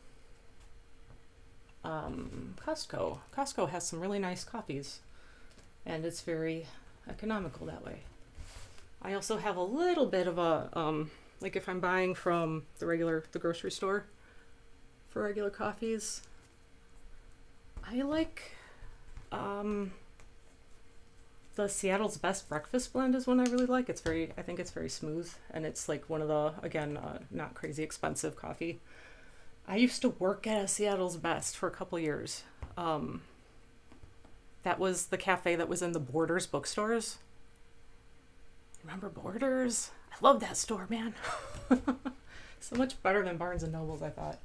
Costco. Costco has some really nice coffees, and it's very economical that way. I also have a little bit of a, like if I'm buying from the grocery store for regular coffees, I like, the Seattle's Best Breakfast Blend is one I really like. I think it's very smooth, and it's like one of the, again, not crazy expensive coffee. I used to work at a Seattle's Best for a couple years. That was the cafe that was in the Borders bookstores. Remember Borders? I love that store, man. So much better than Barnes and Nobles, I thought.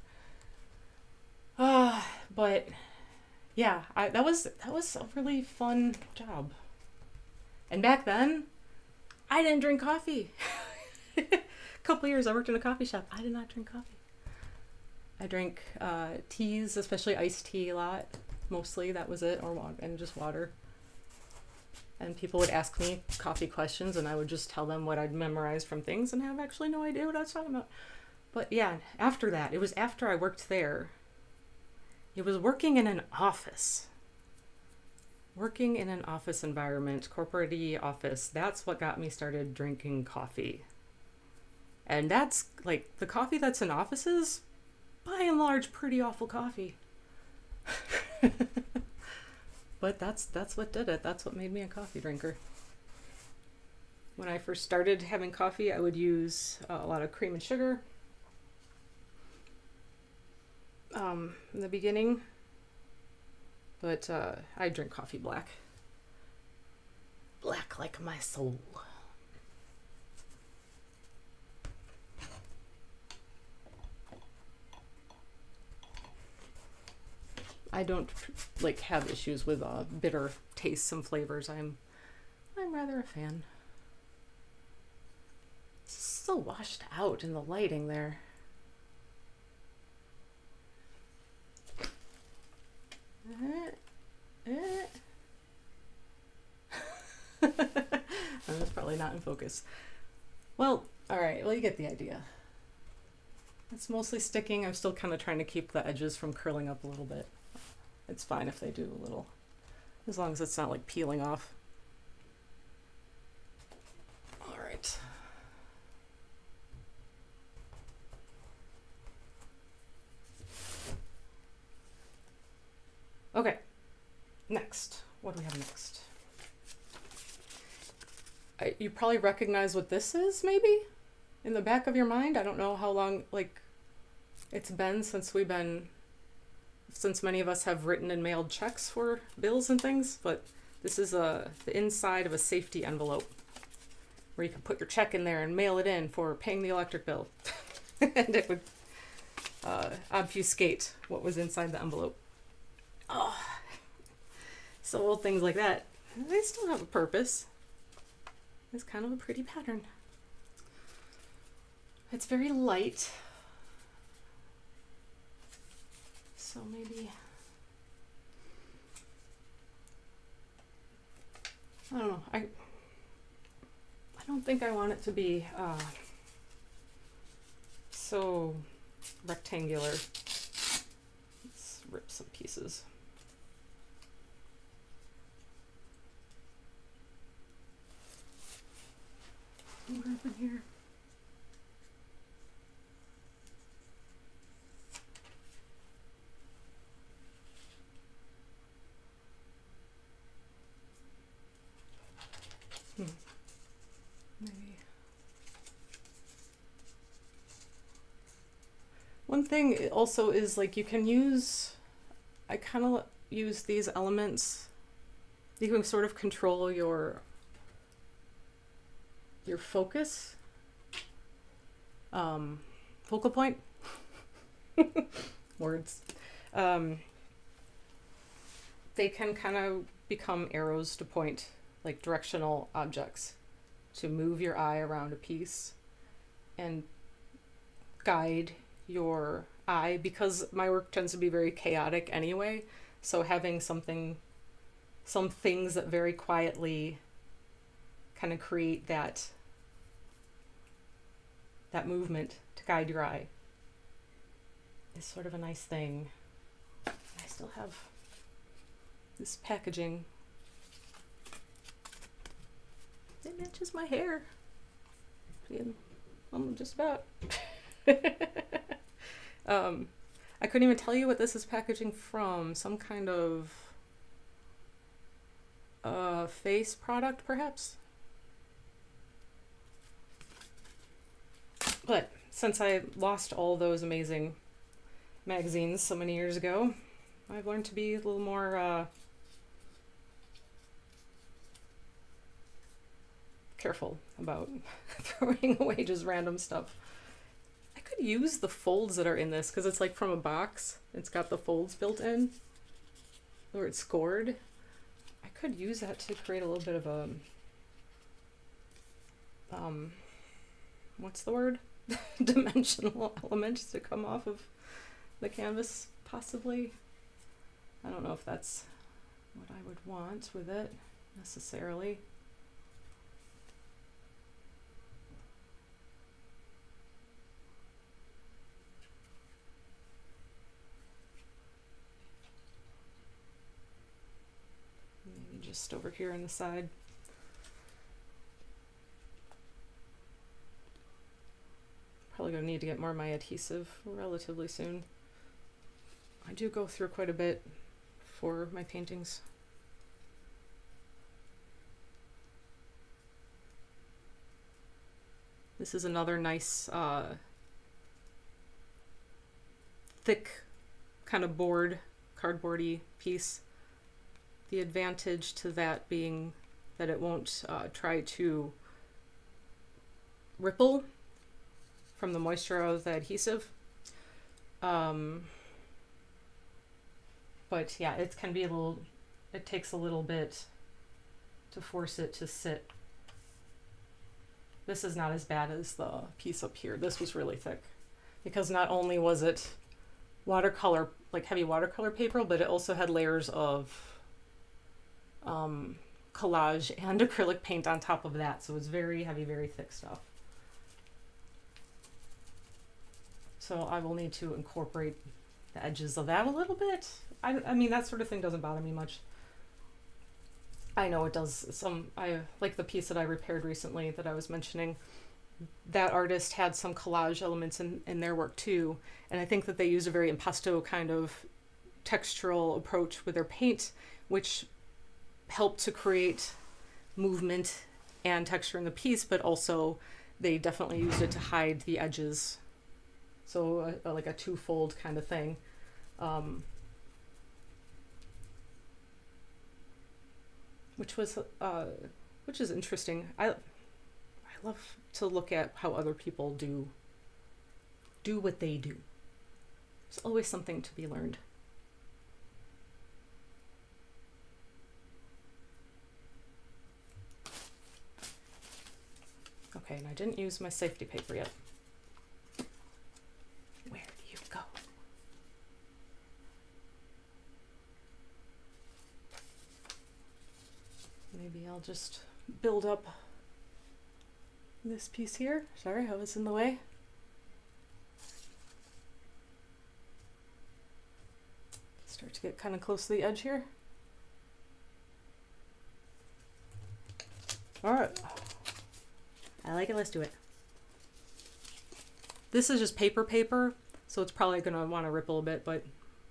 But yeah, that was a really fun job. And back then, I didn't drink coffee. A couple years I worked in a coffee shop. I did not drink coffee. I drank teas, especially iced tea a lot. Mostly that was it, or water, and just water. And people would ask me coffee questions, and I would just tell them what I'd memorized from things and have actually no idea what I was talking about. But yeah, after that, it was after I worked there. It was working in an office. Working in an office environment, corporate-y office, that's what got me started drinking coffee. And that's, like, the coffee that's in offices, by and large, pretty awful coffee. But that's what did it. That's what made me a coffee drinker. When I first started having coffee, I would use a lot of cream and sugar in the beginning. But I drink coffee black. Black like my soul. I don't like have issues with bitter tastes and flavors. I'm rather a fan. It's so washed out in the lighting there. really not in focus. Well, all right, well, you get the idea. It's mostly sticking. I'm still kind of trying to keep the edges from curling up a little bit. It's fine if they do a little, as long as it's not like peeling off. All right. Okay, next. What do we have next? You probably recognize what this is, maybe? In the back of your mind? I don't know how long, like, it's been since many of us have written and mailed checks for bills and things, but this is the inside of a safety envelope where you can put your check in there and mail it in for paying the electric bill. And it would obfuscate what was inside the envelope. Oh, so old things like that, they still have a purpose. It's kind of a pretty pattern. It's very light. So maybe, I don't know. I don't think I want it to be so rectangular. Let's rip some pieces. What happened here? Maybe. One thing also is like you can use, I kind of use these elements. You can sort of control your focus, focal point, words. They can kind of become arrows to point, like directional objects, to move your eye around a piece and guide your eye, because my work tends to be very chaotic anyway. So having some things that very quietly kind of create that movement to guide your eye is sort of a nice thing. I still have this packaging. It matches my hair. Just about. I couldn't even tell you what this is packaging from. Some kind of face product, perhaps? But since I lost all those amazing magazines so many years ago, I've learned to be a little more careful about throwing away just random stuff. I could use the folds that are in this because it's like from a box. It's got the folds built in where it's scored. I could use that to create a little bit of a what's the word? Dimensional element to come off of the canvas, possibly. I don't know if that's what I would want with it necessarily. Maybe just over here on the side. Probably gonna need to get more of my adhesive relatively soon. I do go through quite a bit for my paintings. This is another nice thick kind of board, cardboardy piece. The advantage to that being that it won't try to ripple from the moisture of the adhesive. But yeah, it can be it takes a little bit to force it to sit. This is not as bad as the piece up here. This was really thick because not only was it watercolor, like heavy watercolor paper, but it also had layers of collage and acrylic paint on top of that, so it's very heavy, very thick stuff. So I will need to incorporate the edges of that a little bit. I mean, that sort of thing doesn't bother me much. I know it does I like the piece that I repaired recently that I was mentioning. That artist had some collage elements in their work too, and I think that they used a very impasto kind of textural approach with their paint, which helped to create movement and texture in the piece, but also they definitely used it to hide the edges. So like a twofold kind of thing. Which is interesting. I love to look at how other people do what they do. There's always something to be learned. Okay, and I didn't use my safety paper yet. Where do you go? Maybe I'll just build up this piece here. Sorry, I was in the way. Start to get kind of close to the edge here. All right. I like it, let's do it. This is just paper, so it's probably gonna want to ripple a bit, but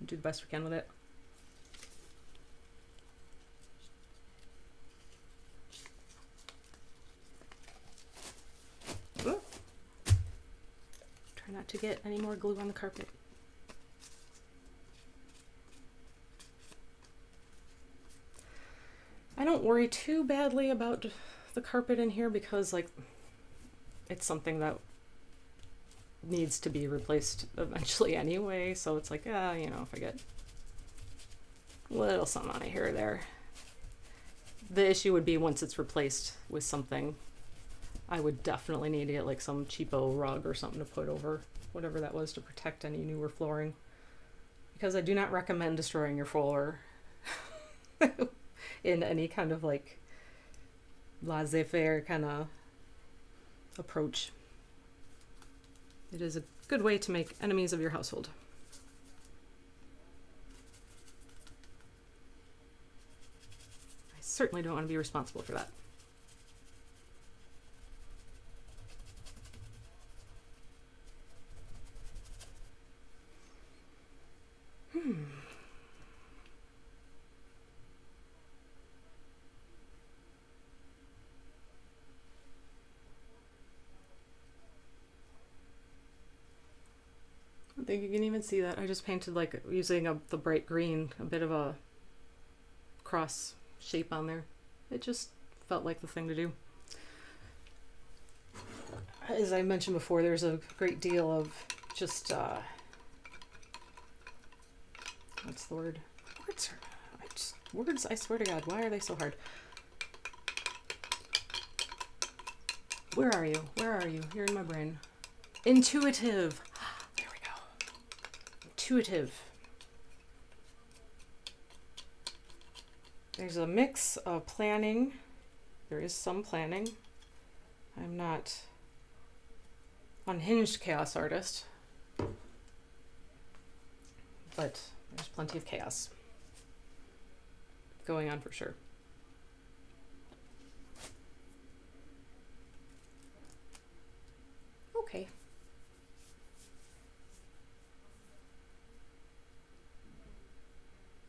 do the best we can with it. Ooh. Try not to get any more glue on the carpet. I don't worry too badly about the carpet in here because, like, it's something that needs to be replaced eventually anyway, so it's like, you know, if I get a little something on it here or there. The issue would be once it's replaced with something, I would definitely need to get like some cheapo rug or something to put over whatever that was to protect any newer flooring, because I do not recommend destroying your floor in any kind of like laissez-faire kind of approach. It is a good way to make enemies of your household. I certainly don't want to be responsible for that. I think you can even see that. I just painted, like, using the bright green, a bit of a cross shape on there. It just felt like the thing to do. As I mentioned before, there's a great deal of just, what's the word? Words, I swear to God, why are they so hard? Where are you? Where are you? You're in my brain. Intuitive. Intuitive. There's a mix of planning. There is some planning. I'm not unhinged chaos artist, but there's plenty of chaos going on for sure. Okay.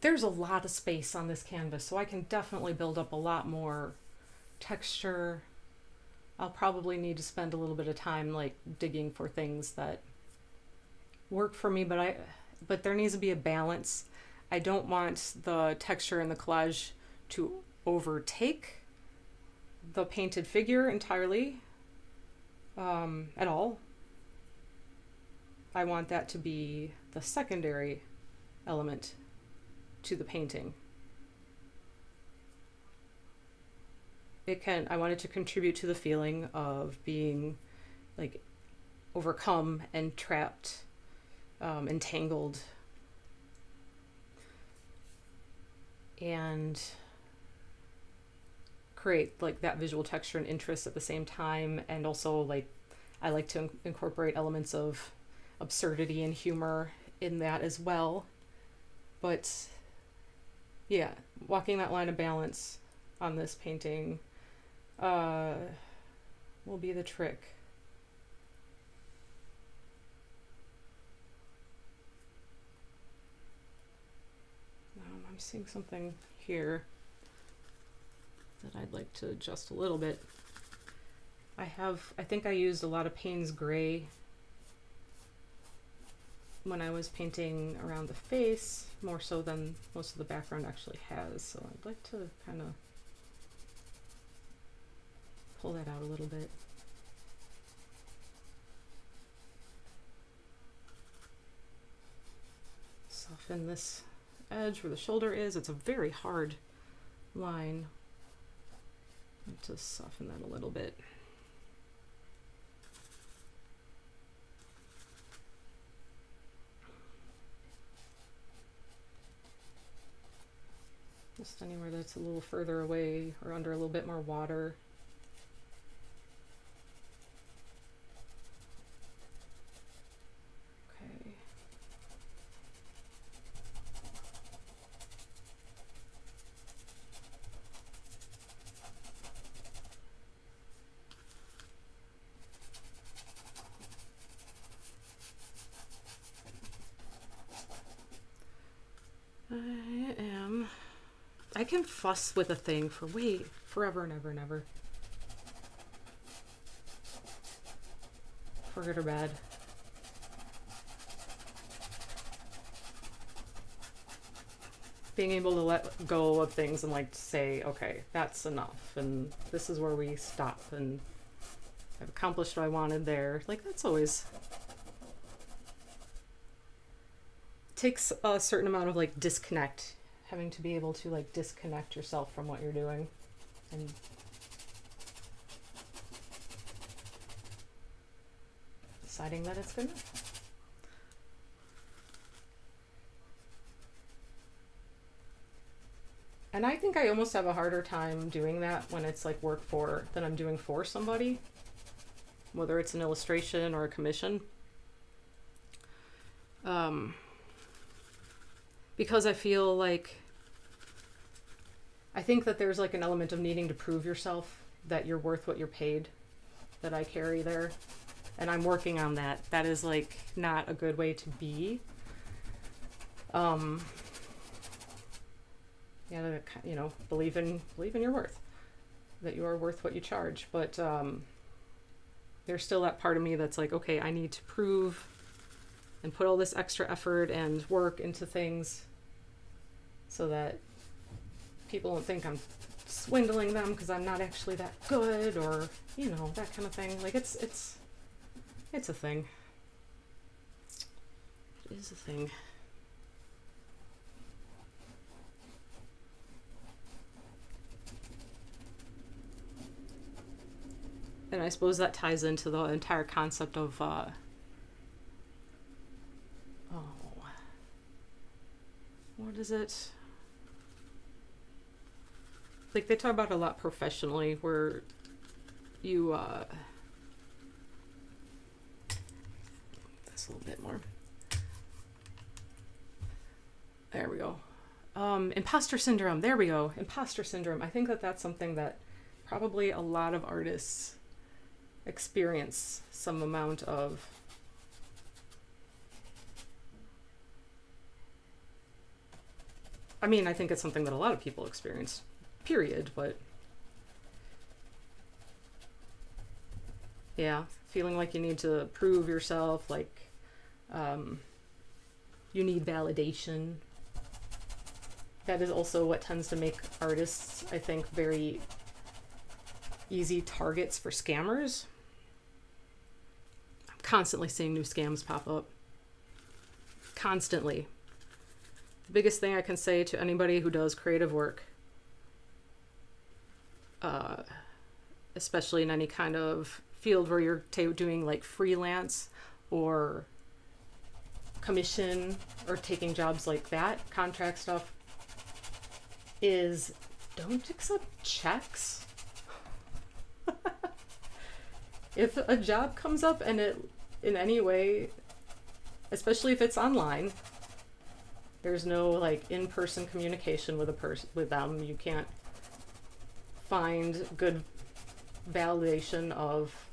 There's a lot of space on this canvas, so I can definitely build up a lot more texture. I'll probably need to spend a little bit of time like digging for things that work for me, but there needs to be a balance. I don't want the texture in the collage to overtake the painted figure entirely at all. I want that to be the secondary element to the painting. I want it to contribute to the feeling of being like overcome and trapped, entangled. And create like that visual texture and interest at the same time. And also like I like to incorporate elements of absurdity and humor in that as well. But yeah, walking that line of balance on this painting will be the trick. I'm seeing something here that I'd like to adjust a little bit. I think I used a lot of Payne's gray when I was painting around the face, more so than most of the background actually has. So I'd like to kind of pull that out a little bit. Soften this edge where the shoulder is. It's a very hard line. Just soften that a little bit. Just anywhere that's a little further away or under a little bit more water. Okay. I can fuss with a thing for forever and ever and ever. For good or bad. Being able to let go of things and like say, okay, that's enough, and this is where we stop, and I've accomplished what I wanted there. Like, that's always takes a certain amount of like disconnect, having to be able to like disconnect yourself from what you're doing and deciding that it's good enough. And I think I almost have a harder time doing that when it's like work for than I'm doing for somebody, whether it's an illustration or a commission. Because I feel like, I think that there's like an element of needing to prove yourself that you're worth what you're paid that I carry there. And I'm working on that. That is like not a good way to be. Yeah, you know, believe in your worth, that you are worth what you charge. But there's still that part of me that's like, okay, I need to prove and put all this extra effort and work into things so that people don't think I'm swindling them because I'm not actually that good, or, you know, that kind of thing. Like, it's a thing. It is a thing. And I suppose that ties into the entire concept of what is it? Like, they talk about it a lot professionally, where you this a little bit more. There we go. Imposter syndrome. There we go. Imposter syndrome. I think that that's something that probably a lot of artists experience some amount of. I mean, I think it's something that a lot of people experience, period, but yeah, feeling like you need to prove yourself, like you need validation. That is also what tends to make artists, I think, very easy targets for scammers. I'm constantly seeing new scams pop up. Constantly. The biggest thing I can say to anybody who does creative work, especially in any kind of field where you're doing like freelance or commission or taking jobs like that, contract stuff, is don't accept checks. If a job comes up and it, in any way, especially if it's online, there's no like in-person communication with with them. You can't find good validation of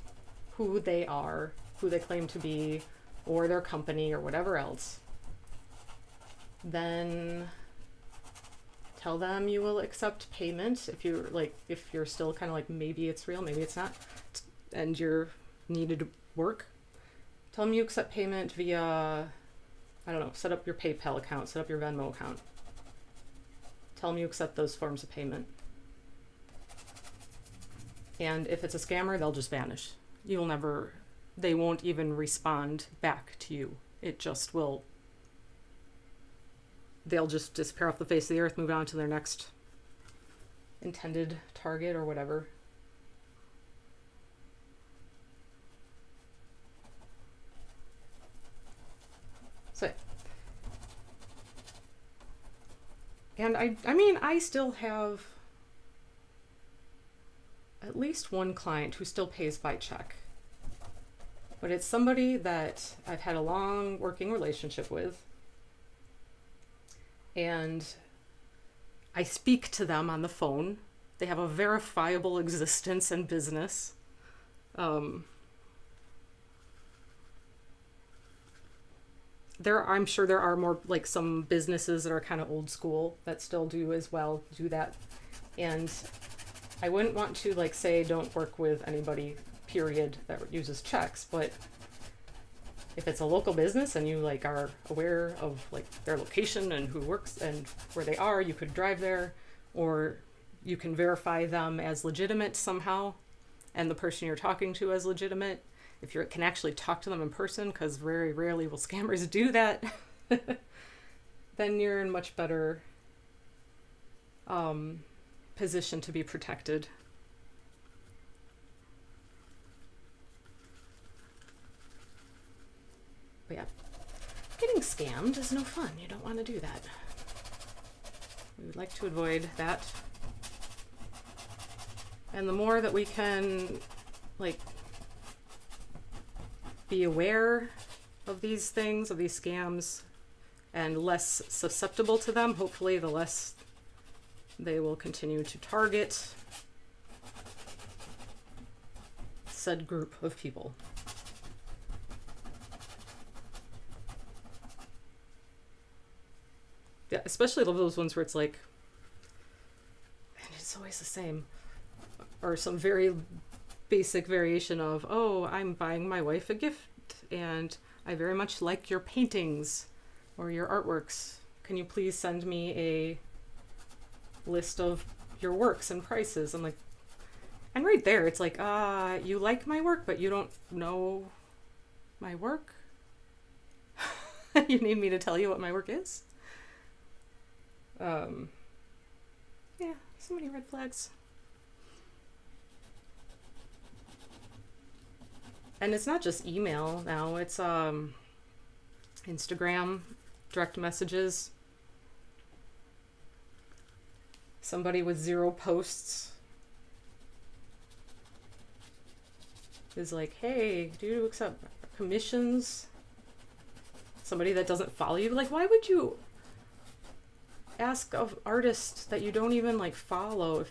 who they are, who they claim to be, or their company or whatever else. Then tell them you will accept payment if you're still kind of like, maybe it's real, maybe it's not, and you're needed to work. Tell them you accept payment via, I don't know, set up your PayPal account, set up your Venmo account. Tell them you accept those forms of payment. And if it's a scammer, they'll just vanish. They won't even respond back to you. They'll just disappear off the face of the earth, move on to their next intended target or whatever. So, and I still have at least one client who still pays by check. But it's somebody that I've had a long working relationship with. And I speak to them on the phone. They have a verifiable existence and business. I'm sure there are more, like, some businesses that are kind of old school that still do that. And I wouldn't want to, like, say don't work with anybody, period, that uses checks, but if it's a local business and you like are aware of like their location and who works and where they are, you could drive there, or you can verify them as legitimate somehow and the person you're talking to as legitimate. If you can actually talk to them in person, because very rarely will scammers do that, then you're in much better position to be protected. But yeah, getting scammed is no fun. You don't want to do that. We would like to avoid that. And the more that we can, like, be aware of these things, of these scams, and less susceptible to them, hopefully the less they will continue to target said group of people. Yeah, especially those ones where it's like, and it's always the same, or some very basic variation of, oh, I'm buying my wife a gift and I very much like your paintings or your artworks. Can you please send me a list of your works and prices? I'm like, and right there, it's like, you like my work, but you don't know my work? You need me to tell you what my work is? Yeah, so many red flags. And it's not just email now, it's Instagram, direct messages. Somebody with 0 posts is like, hey, do you accept commissions? Somebody that doesn't follow you, like, why would you ask of artists that you don't even like follow?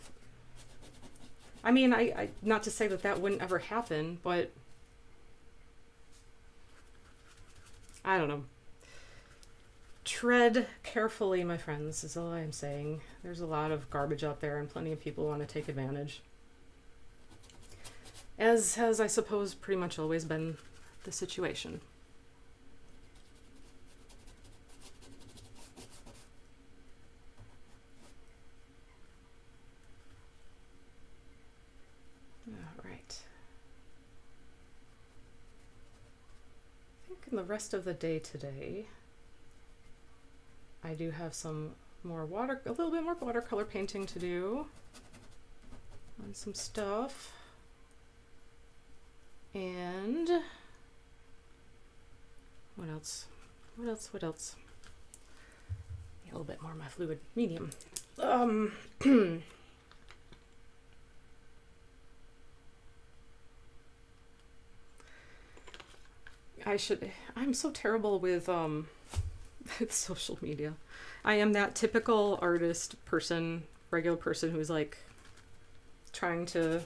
I not to say that wouldn't ever happen, but I don't know. Tread carefully, my friends, is all I'm saying. There's a lot of garbage out there and plenty of people want to take advantage. As has, I suppose, pretty much always been the situation. All right. I think in the rest of the day today, I do have some more a little bit more watercolor painting to do on some stuff. And what else? A little bit more of my fluid medium. I'm so terrible with with social media. I am that typical artist person, regular person who's like trying to,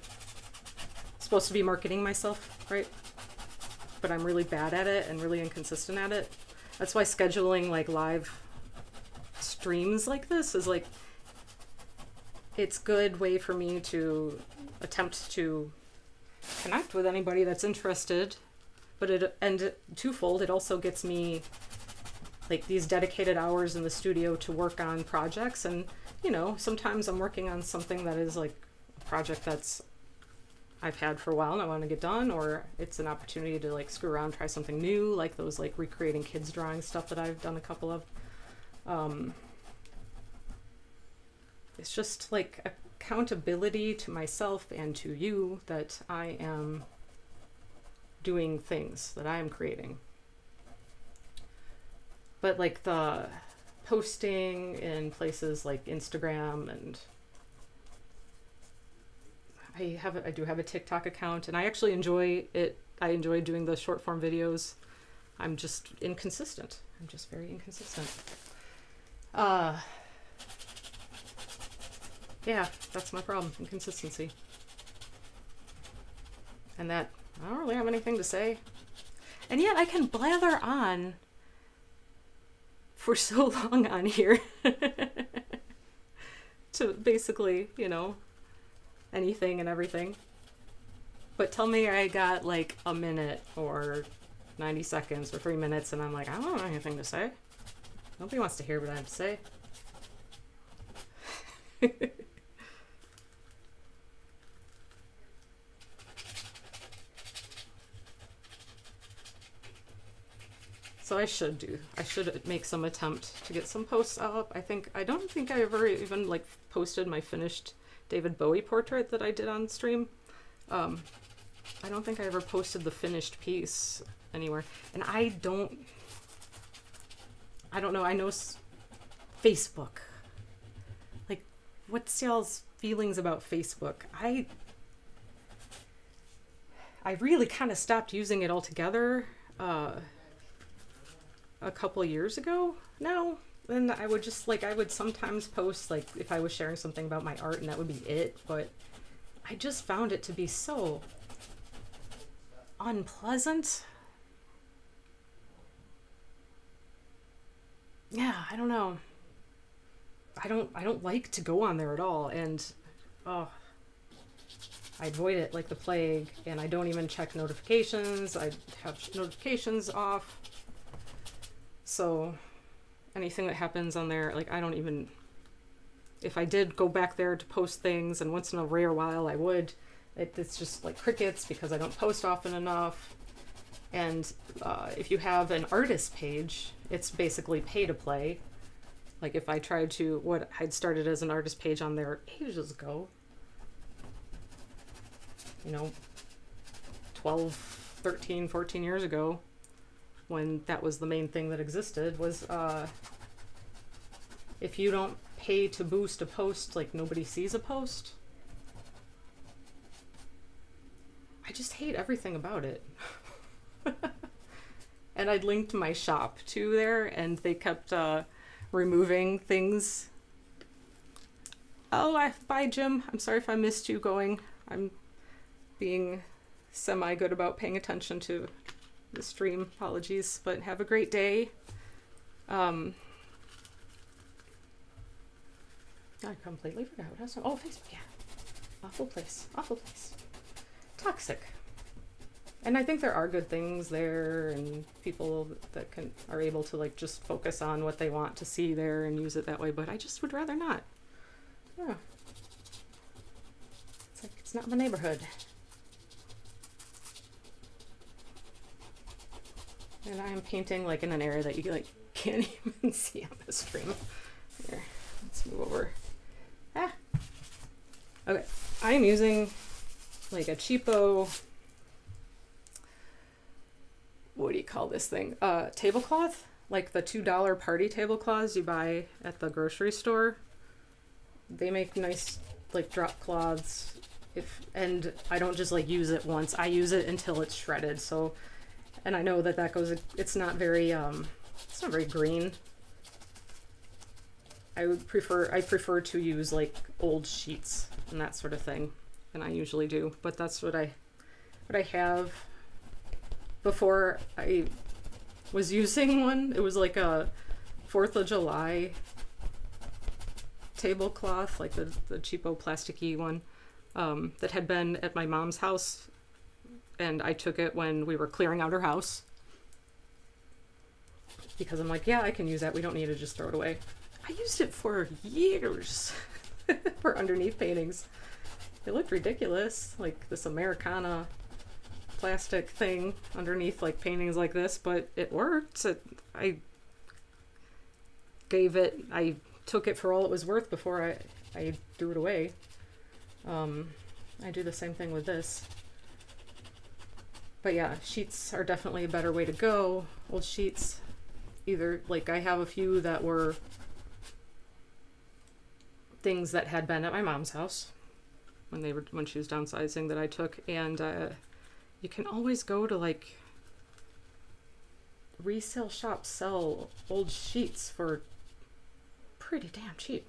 supposed to be marketing myself, right? But I'm really bad at it and really inconsistent at it. That's why scheduling like live streams like this is like, it's good way for me to attempt to connect with anybody that's interested. But twofold, it also gets me like these dedicated hours in the studio to work on projects. And, you know, sometimes I'm working on something that is like a project that's I've had for a while and I want to get done, or it's an opportunity to like screw around, try something new, like those like recreating kids drawing stuff that I've done a couple of. It's just like accountability to myself and to you that I am doing things, that I am creating. But like the posting in places like Instagram, and I do have a TikTok account, and I actually enjoy it. I enjoy doing the short form videos. I'm just inconsistent. I'm just very inconsistent. Yeah, that's my problem, inconsistency. And that, I don't really have anything to say. And yet I can blather on for so long on here to basically, you know, anything and everything. But tell me I got like a minute or 90 seconds or 3 minutes and I'm like, I don't have anything to say. Nobody wants to hear what I have to say. So I should make some attempt to get some posts up. I don't think I ever even like posted my finished David Bowie portrait that I did on stream. I don't think I ever posted the finished piece anywhere. And I don't know. I know Facebook. Like, what's y'all's feelings about Facebook? I really kind of stopped using it altogether a couple years ago now. And I would just like, I would sometimes post like if I was sharing something about my art and that would be it. But I just found it to be so unpleasant. Yeah, I don't know. I don't like to go on there at all, and I avoid it like the plague, and I don't even check notifications. I have notifications off. So anything that happens on there, like I don't even, if I did go back there to post things, and once in a rare while I would, it's just like crickets because I don't post often enough. And if you have an artist page, it's basically pay to play. Like if I tried to, what I'd started as an artist page on there ages ago, you know, 12, 13, 14 years ago, when that was the main thing that existed, was if you don't pay to boost a post, like nobody sees a post. I just hate everything about it. And I'd linked my shop to there, and they kept removing things. Oh, bye, Jim. I'm sorry if I missed you going. I'm being semi-good about paying attention to the stream. Apologies, but have a great day. I completely forgot what I was. Oh, Facebook, yeah. Awful place. Awful place. Toxic. And I think there are good things there, and people that are able to like just focus on what they want to see there and use it that way, but I just would rather not. Yeah. It's like, it's not my neighborhood. And I am painting like in an area that you like can't even see on the stream. Here, let's move over. Okay, I am using like a cheapo, what do you call this thing? Tablecloth, like the $2 party tablecloths you buy at the grocery store. They make nice like drop cloths. And I don't just like use it once. I use it until it's shredded. So And I know that that goes, it's not very green. I prefer to use like old sheets and that sort of thing, and I usually do, but that's what I have. Before I was using one, it was like a 4th of July tablecloth, like the cheapo plasticky one, that had been at my mom's house, and I took it when we were clearing out her house because I'm like, yeah, I can use that. We don't need to just throw it away. I used it for years for underneath paintings. It looked ridiculous, like this Americana plastic thing underneath like paintings like this, but it worked. I took it for all it was worth before I threw it away. I do the same thing with this. But yeah, sheets are definitely a better way to go. Old sheets, either like I have a few that were things that had been at my mom's house when she was downsizing that I took, and you can always go to like resale shops sell old sheets for pretty damn cheap.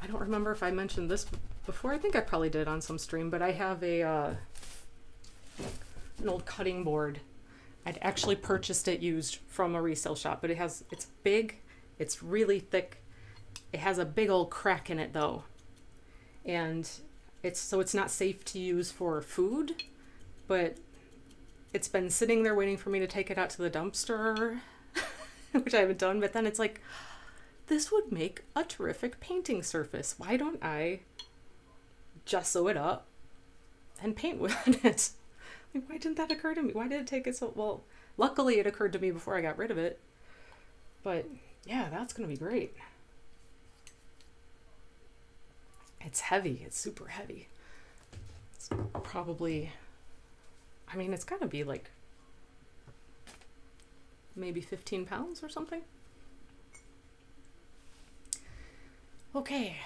I don't remember if I mentioned this before. I think I probably did on some stream, but I have an old cutting board. I'd actually purchased it used from a resale shop, but it's big, it's really thick. It has a big old crack in it though. And it's not safe to use for food, but it's been sitting there waiting for me to take it out to the dumpster, which I haven't done, but then it's like, this would make a terrific painting surface. Why don't I gesso it up and paint with it? Like, why didn't that occur to me? Why did it take it so... Well, luckily it occurred to me before I got rid of it. But yeah, that's going to be great. It's heavy. It's super heavy. It's probably... I mean, it's got to be like maybe 15 pounds or something. Okay.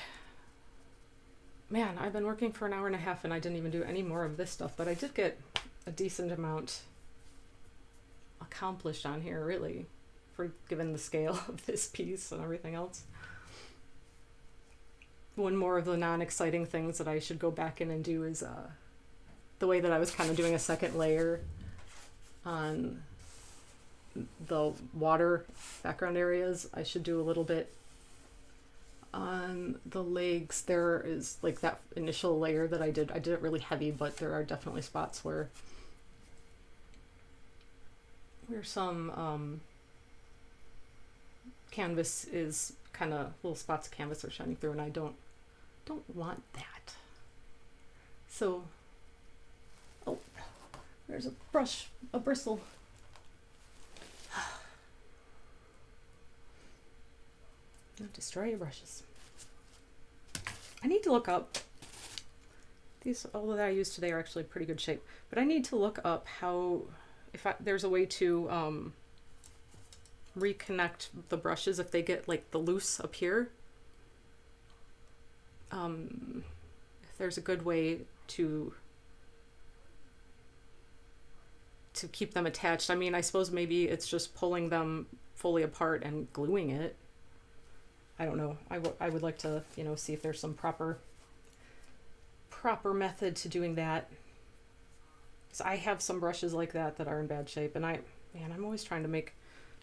Man, I've been working for an hour and a half and I didn't even do any more of this stuff, but I did get a decent amount accomplished on here, really, for given the scale of this piece and everything else. One more of the non-exciting things that I should go back in and do is the way that I was kind of doing a second layer on the water background areas. I should do a little bit on the legs. There is like that initial layer that I did it really heavy, but there are definitely spots where some canvas is kind of little spots of canvas are shining through, and I don't want that. So, oh, there's a brush, a bristle. Don't destroy your brushes. I need to look up these. All that I used today are actually pretty good shape, but I need to look up how, there's a way to reconnect the brushes if they get like the loose up here. If there's a good way to keep them attached. I mean, I suppose maybe it's just pulling them fully apart and gluing it. I don't know. I would like to, see if there's some proper method to doing that. So I have some brushes like that are in bad shape, and I'm always trying to make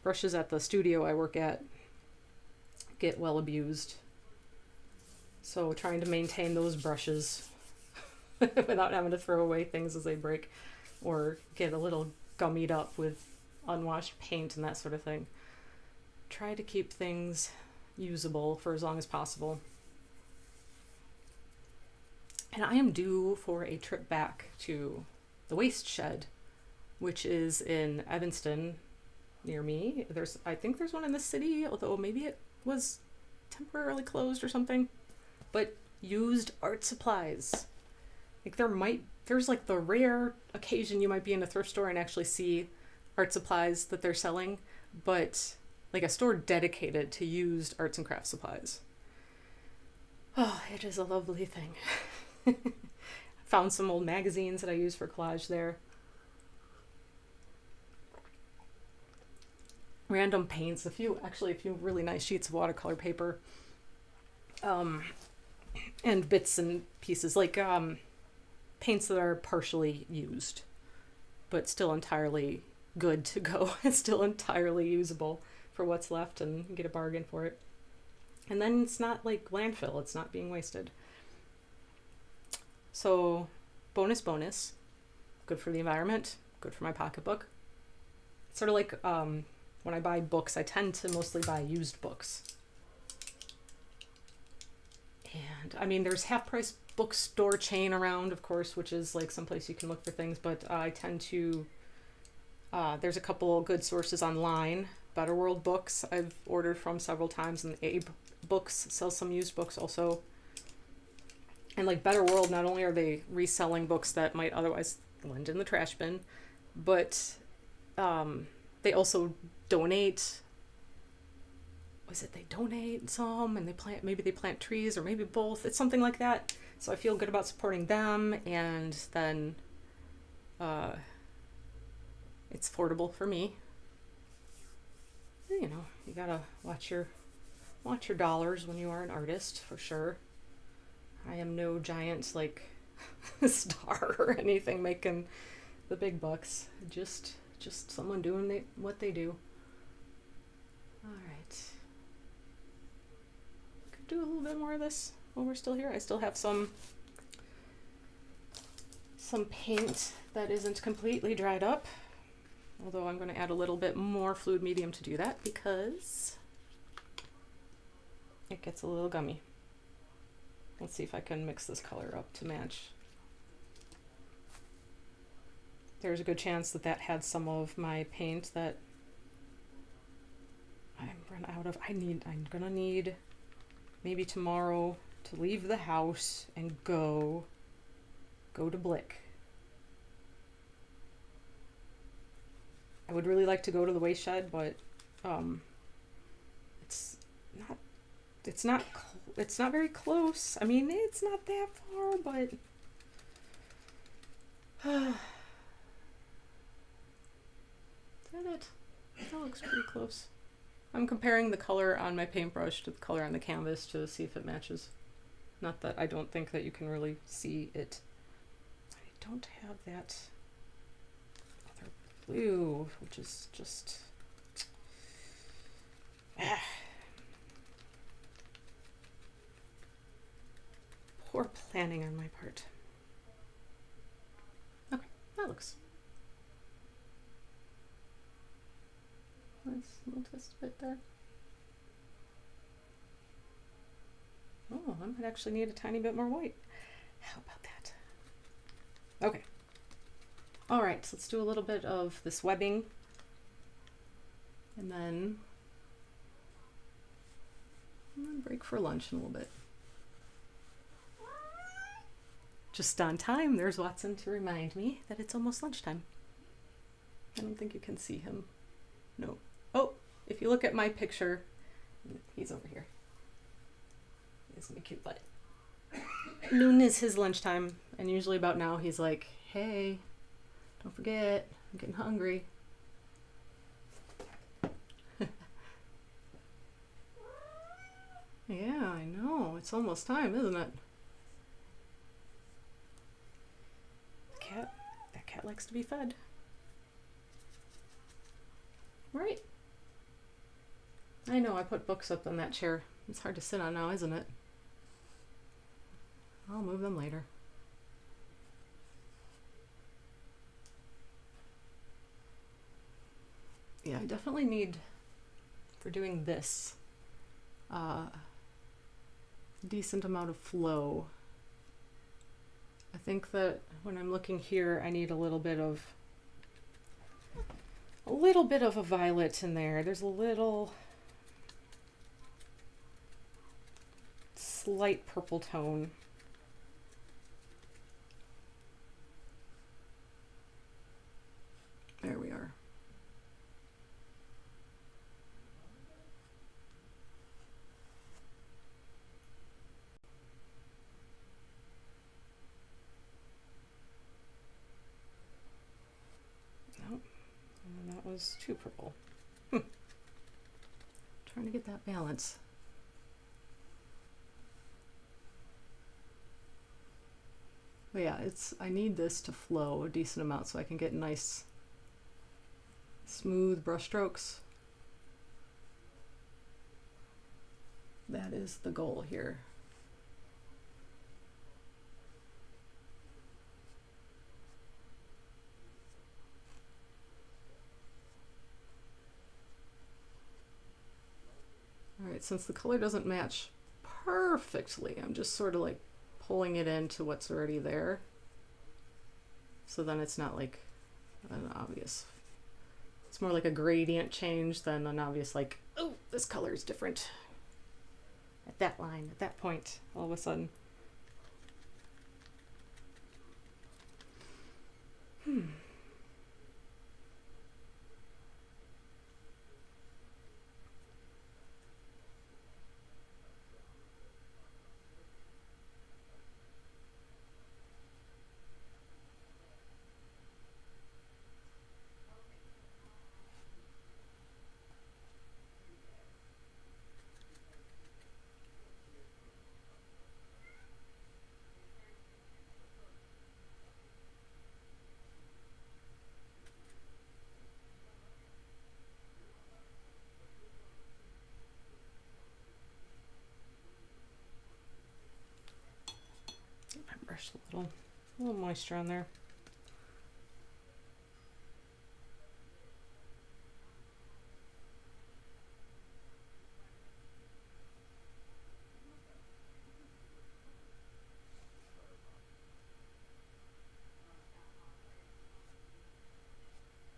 brushes at the studio I work at get well abused. So trying to maintain those brushes without having to throw away things as they break or get a little gummied up with unwashed paint and that sort of thing. Try to keep things usable for as long as possible. And I am due for a trip back to the waste shed, which is in Evanston near me. I think there's one in the city, although maybe it was temporarily closed or something. But used art supplies. Like there's like the rare occasion you might be in a thrift store and actually see art supplies that they're selling, but like a store dedicated to used arts and crafts supplies. Oh, it is a lovely thing. Found some old magazines that I use for collage there. Random paints, a few really nice sheets of watercolor paper. And bits and pieces, like paints that are partially used, but still entirely good to go. It's still entirely usable for what's left, and get a bargain for it. And then it's not like landfill, it's not being wasted. So bonus, good for the environment, good for my pocketbook. It's sort of like when I buy books, I tend to mostly buy used books. And I mean, there's Half Price bookstore chain around, of course, which is like someplace you can look for things, but I tend to, there's a couple good sources online. Better World Books I've ordered from several times, and Abe Books sells some used books also. And like Better World, not only are they reselling books that might otherwise land in the trash bin, but they also donate. They donate some, and maybe they plant trees, or maybe both. It's something like that. So I feel good about supporting them, and then it's affordable for me. You know, you gotta watch your dollars when you are an artist, for sure. I am no giant like star or anything making the big bucks. Just someone doing what they do. All right. Could do a little bit more of this while we're still here. I still have some paint that isn't completely dried up, although I'm going to add a little bit more fluid medium to do that because it gets a little gummy. Let's see if I can mix this color up to match. There's a good chance that had some of my paint that I'm run out of. I'm gonna need maybe tomorrow to leave the house and go to Blick. I would really like to go to the waste shed, but it's not very close. I mean, it's not that far, but is that it? That looks pretty close. I'm comparing the color on my paintbrush to the color on the canvas to see if it matches. Not that I don't think that you can really see it. I don't have that other blue, which is just poor planning on my part. Okay, that looks. Let's test a bit there. Oh, I might actually need a tiny bit more white. How about that? Okay. All right, so let's do a little bit of this webbing. And then break for lunch in a little bit. Just on time, there's Watson to remind me that it's almost lunchtime. I don't think you can see him. No. Oh, if you look at my picture, he's over here. Isn't he cute? But noon is his lunchtime, and usually about now he's like, hey, don't forget, I'm getting hungry. Yeah, I know. It's almost time, isn't it? That cat likes to be fed. Right. I know, I put books up on that chair. It's hard to sit on now, isn't it? I'll move them later. Yeah, I definitely need, for doing this, decent amount of flow. I think that when I'm looking here, I need a little bit of a violet in there. There's a little slight purple tone. There we are. And that was too purple. Trying to get that balance. But yeah, I need this to flow a decent amount so I can get nice smooth brush strokes. That is the goal here. All right, since the color doesn't match perfectly, I'm just sort of like pulling it into what's already there. So then it's not like an obvious, it's more like a gradient change than an obvious like, oh, this color is different at that line, at that point, all of a sudden. My brush a little moisture on there.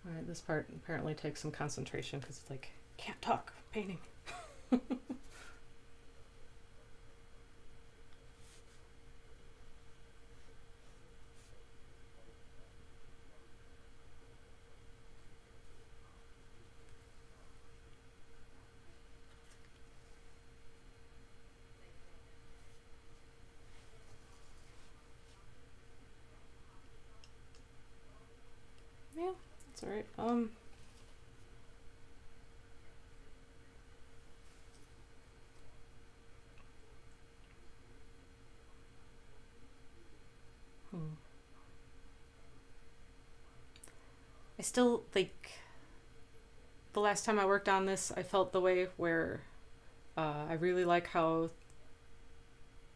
All right, this part apparently takes some concentration because it's like, can't talk, painting. Yeah, that's all right. I still like the last time I worked on this, I felt the way where I really like how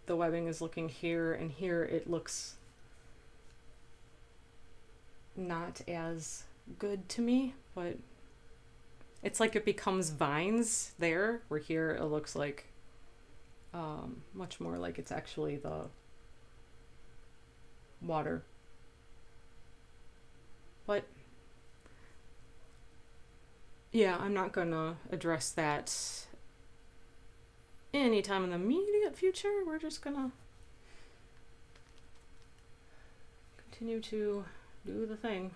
the webbing is looking here, and here it looks not as good to me, but it's like it becomes vines there, where here it looks like much more like it's actually the water. But yeah, I'm not gonna address that anytime in the immediate future. We're just gonna continue to do the thing.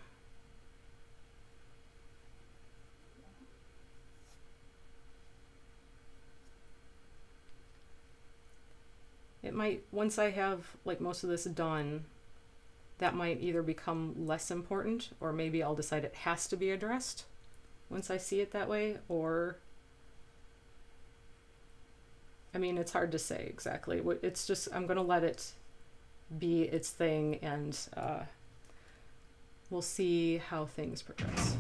It might, once I have like most of this done, that might either become less important, or maybe I'll decide it has to be addressed once I see it that way, or I mean, it's hard to say exactly. It's just, I'm gonna let it be its thing, and we'll see how things progress.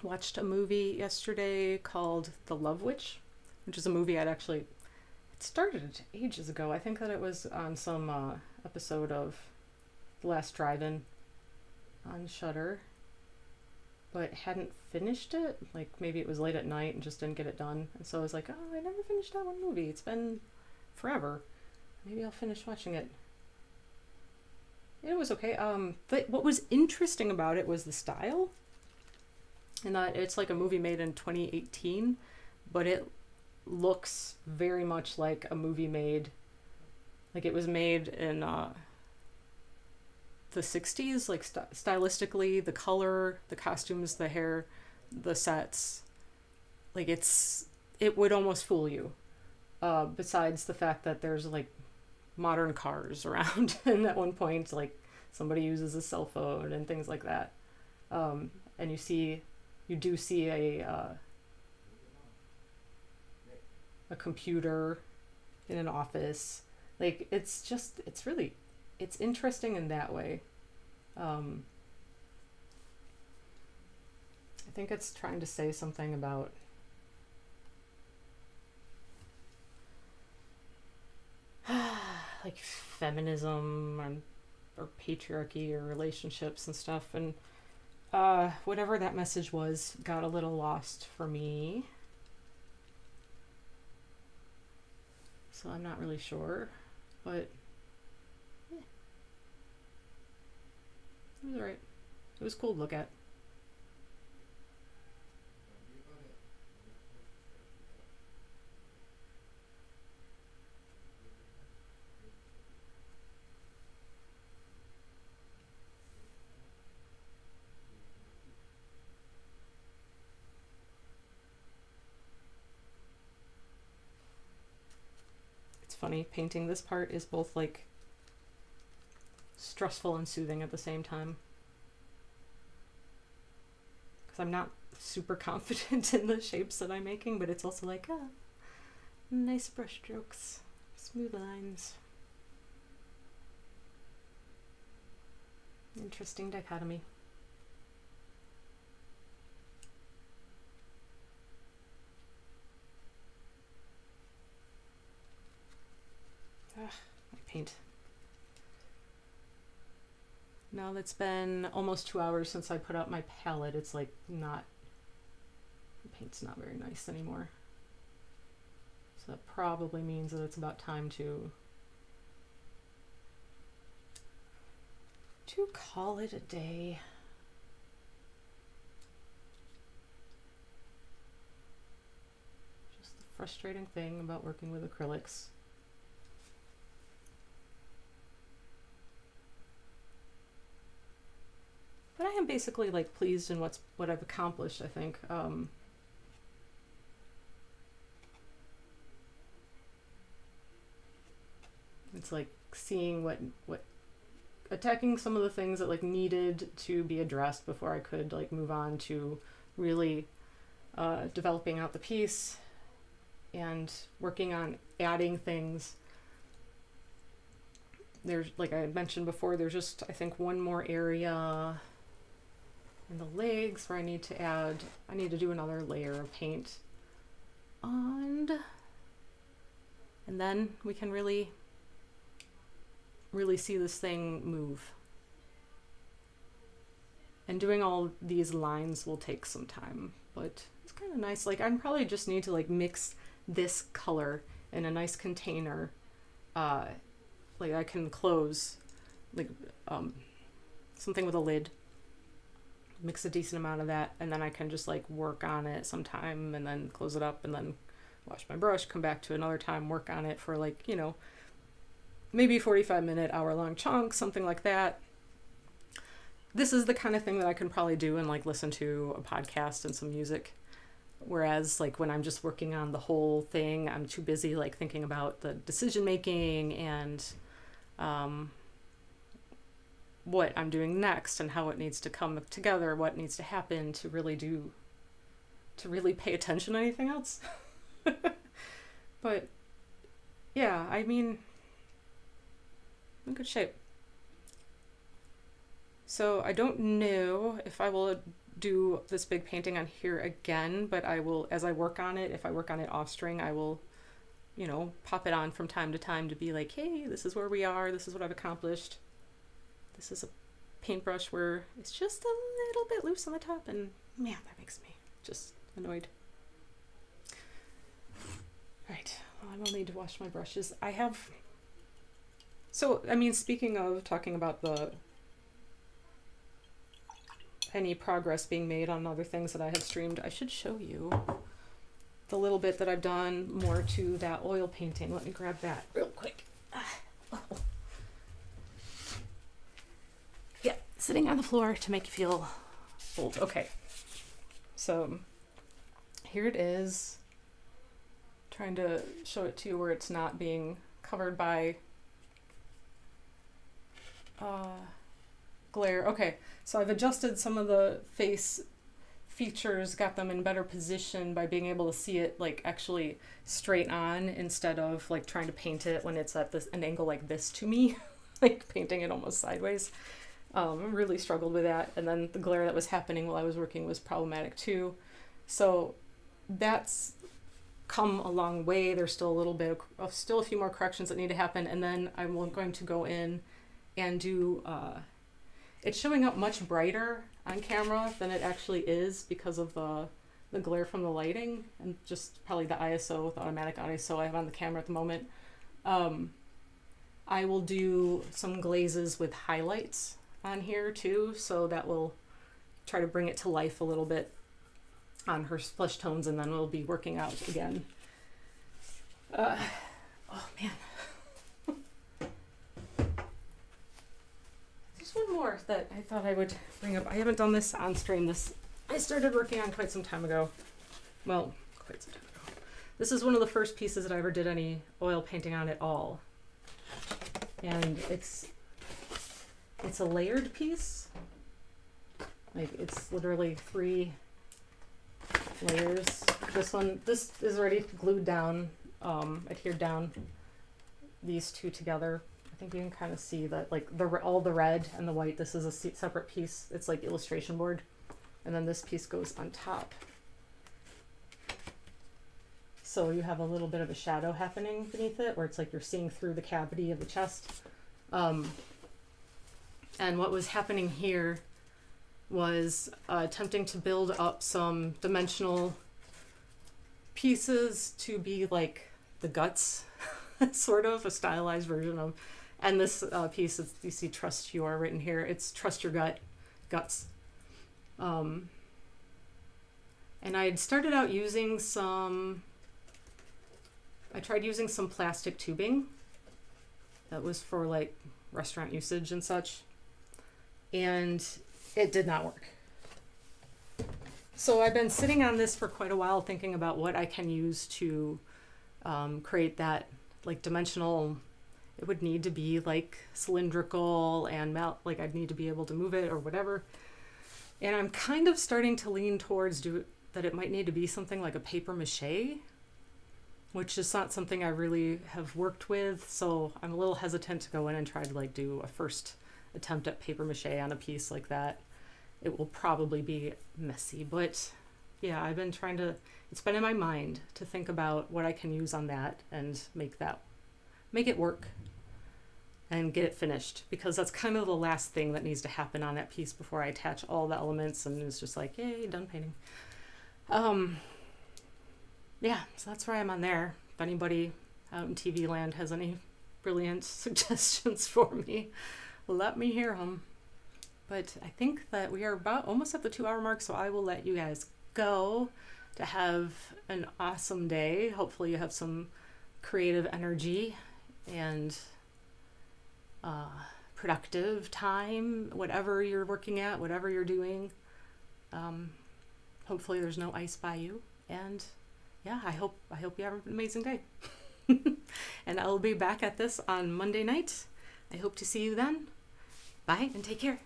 Watched a movie yesterday called The Love Witch, which is a movie it started ages ago. I think that it was on some episode of The Last Drive-In on Shudder, but hadn't finished it. Like maybe it was late at night and just didn't get it done. And so I was like, oh, I never finished that one movie. It's been forever. Maybe I'll finish watching it. It was okay. But what was interesting about it was the style. And that it's like a movie made in 2018, but it looks very much like a movie made, like it was made in the 60s, like stylistically, the color, the costumes, the hair, the sets, like it would almost fool you, besides the fact that there's like modern cars around and at one point like somebody uses a cell phone and things like that, and you do see a computer in an office. Like it's interesting in that way. I think it's trying to say something about like feminism or patriarchy or relationships and stuff, and whatever that message was got a little lost for me. So I'm not really sure, but yeah. It was alright. It was cool to look at. Funny, painting this part is both like stressful and soothing at the same time, because I'm not super confident in the shapes that I'm making, but it's also like nice brush strokes, smooth lines. Interesting dichotomy. My paint. Now that's been almost 2 hours since I put out my palette. It's like the paint's not very nice anymore. So that probably means that it's about time to call it a day. Just the frustrating thing about working with acrylics. But I am basically like pleased in what I've accomplished, I think. It's like seeing what attacking some of the things that like needed to be addressed before I could like move on to really developing out the piece and working on adding things. There's, like I mentioned before, there's just I think one more area in the legs where I need to do another layer of paint on, and then we can really see this thing move. And doing all these lines will take some time, but it's kind of nice. Like I probably just need to like mix this color in a nice container, like I can close like something with a lid, mix a decent amount of that, and then I can just like work on it sometime and then close it up and then wash my brush, come back to another time, work on it for like, you know, maybe 45-minute, hour-long chunk, something like that. This is the kind of thing that I can probably do and like listen to a podcast and some music. Whereas like when I'm just working on the whole thing, I'm too busy like thinking about the decision making and what I'm doing next and how it needs to come together, what needs to happen to really pay attention to anything else. But yeah, I mean, in good shape. So I don't know if I will do this big painting on here again, but I will, as I work on it, if I work on it off string, I will, you know, pop it on from time to time to be like, hey, this is where we are, this is what I've accomplished. This is a paintbrush where it's just a little bit loose on the top, and man, that makes me just annoyed. Right, well, I will need to wash my brushes. I have, so, I mean, speaking of talking about any progress being made on other things that I have streamed, I should show you the little bit that I've done more to that oil painting. Let me grab that real quick. Yeah, sitting on the floor to make you feel old. Okay, so here it is. Trying to show it to you where it's not being covered by glare. Okay, so I've adjusted some of the face features, got them in better position by being able to see it like actually straight on instead of like trying to paint it when it's at an angle like this to me, like painting it almost sideways. Really struggled with that, and then the glare that was happening while I was working was problematic too. So that's come a long way. There's still a little bit of still a few more corrections that need to happen, and then I'm going to go in and do it's showing up much brighter on camera than it actually is because of the glare from the lighting and just probably the ISO, the automatic ISO I have on the camera at the moment. I will do some glazes with highlights on here too, so that will try to bring it to life a little bit on her flesh tones, and then we'll be working out again. Oh man. There's one more that I thought I would bring up. I haven't done this on stream. I started working on quite some time ago. Well, quite some time ago. This is one of the first pieces that I ever did any oil painting on at all. And it's a layered piece. Like, it's literally 3 layers. This is already glued down, adhered down, these two together. I think you can kind of see that, like, all the red and the white, this is a separate piece. It's like illustration board. And then this piece goes on top. So you have a little bit of a shadow happening beneath it, where it's like you're seeing through the cavity of the chest. And what was happening here was attempting to build up some dimensional pieces to be like the guts, sort of a stylized version of. And this piece, you see "Trust Your" written here. It's "Trust Your guts." And I had started out using I tried using some plastic tubing that was for like restaurant usage and such, and it did not work. So I've been sitting on this for quite a while thinking about what I can use to create that like dimensional. It would need to be like cylindrical and like I'd need to be able to move it or whatever. And I'm kind of starting to lean towards that it might need to be something like a paper mache, which is not something I really have worked with. So I'm a little hesitant to go in and try to like do a first attempt at paper mache on a piece like that. It will probably be messy, but yeah, I've been it's been in my mind to think about what I can use on that and make it work and get it finished, because that's kind of the last thing that needs to happen on that piece before I attach all the elements and it's just like, yay, done painting. Yeah, so that's where I'm on there. If anybody out in TV land has any brilliant suggestions for me, let me hear them. But I think that we are about almost at the 2-hour mark, so I will let you guys go to have an awesome day. Hopefully you have some creative energy and productive time, whatever you're working at, whatever you're doing. Hopefully there's no ice by you, and yeah, I hope you have an amazing day. And I'll be back at this on Monday night. I hope to see you then. Bye and take care.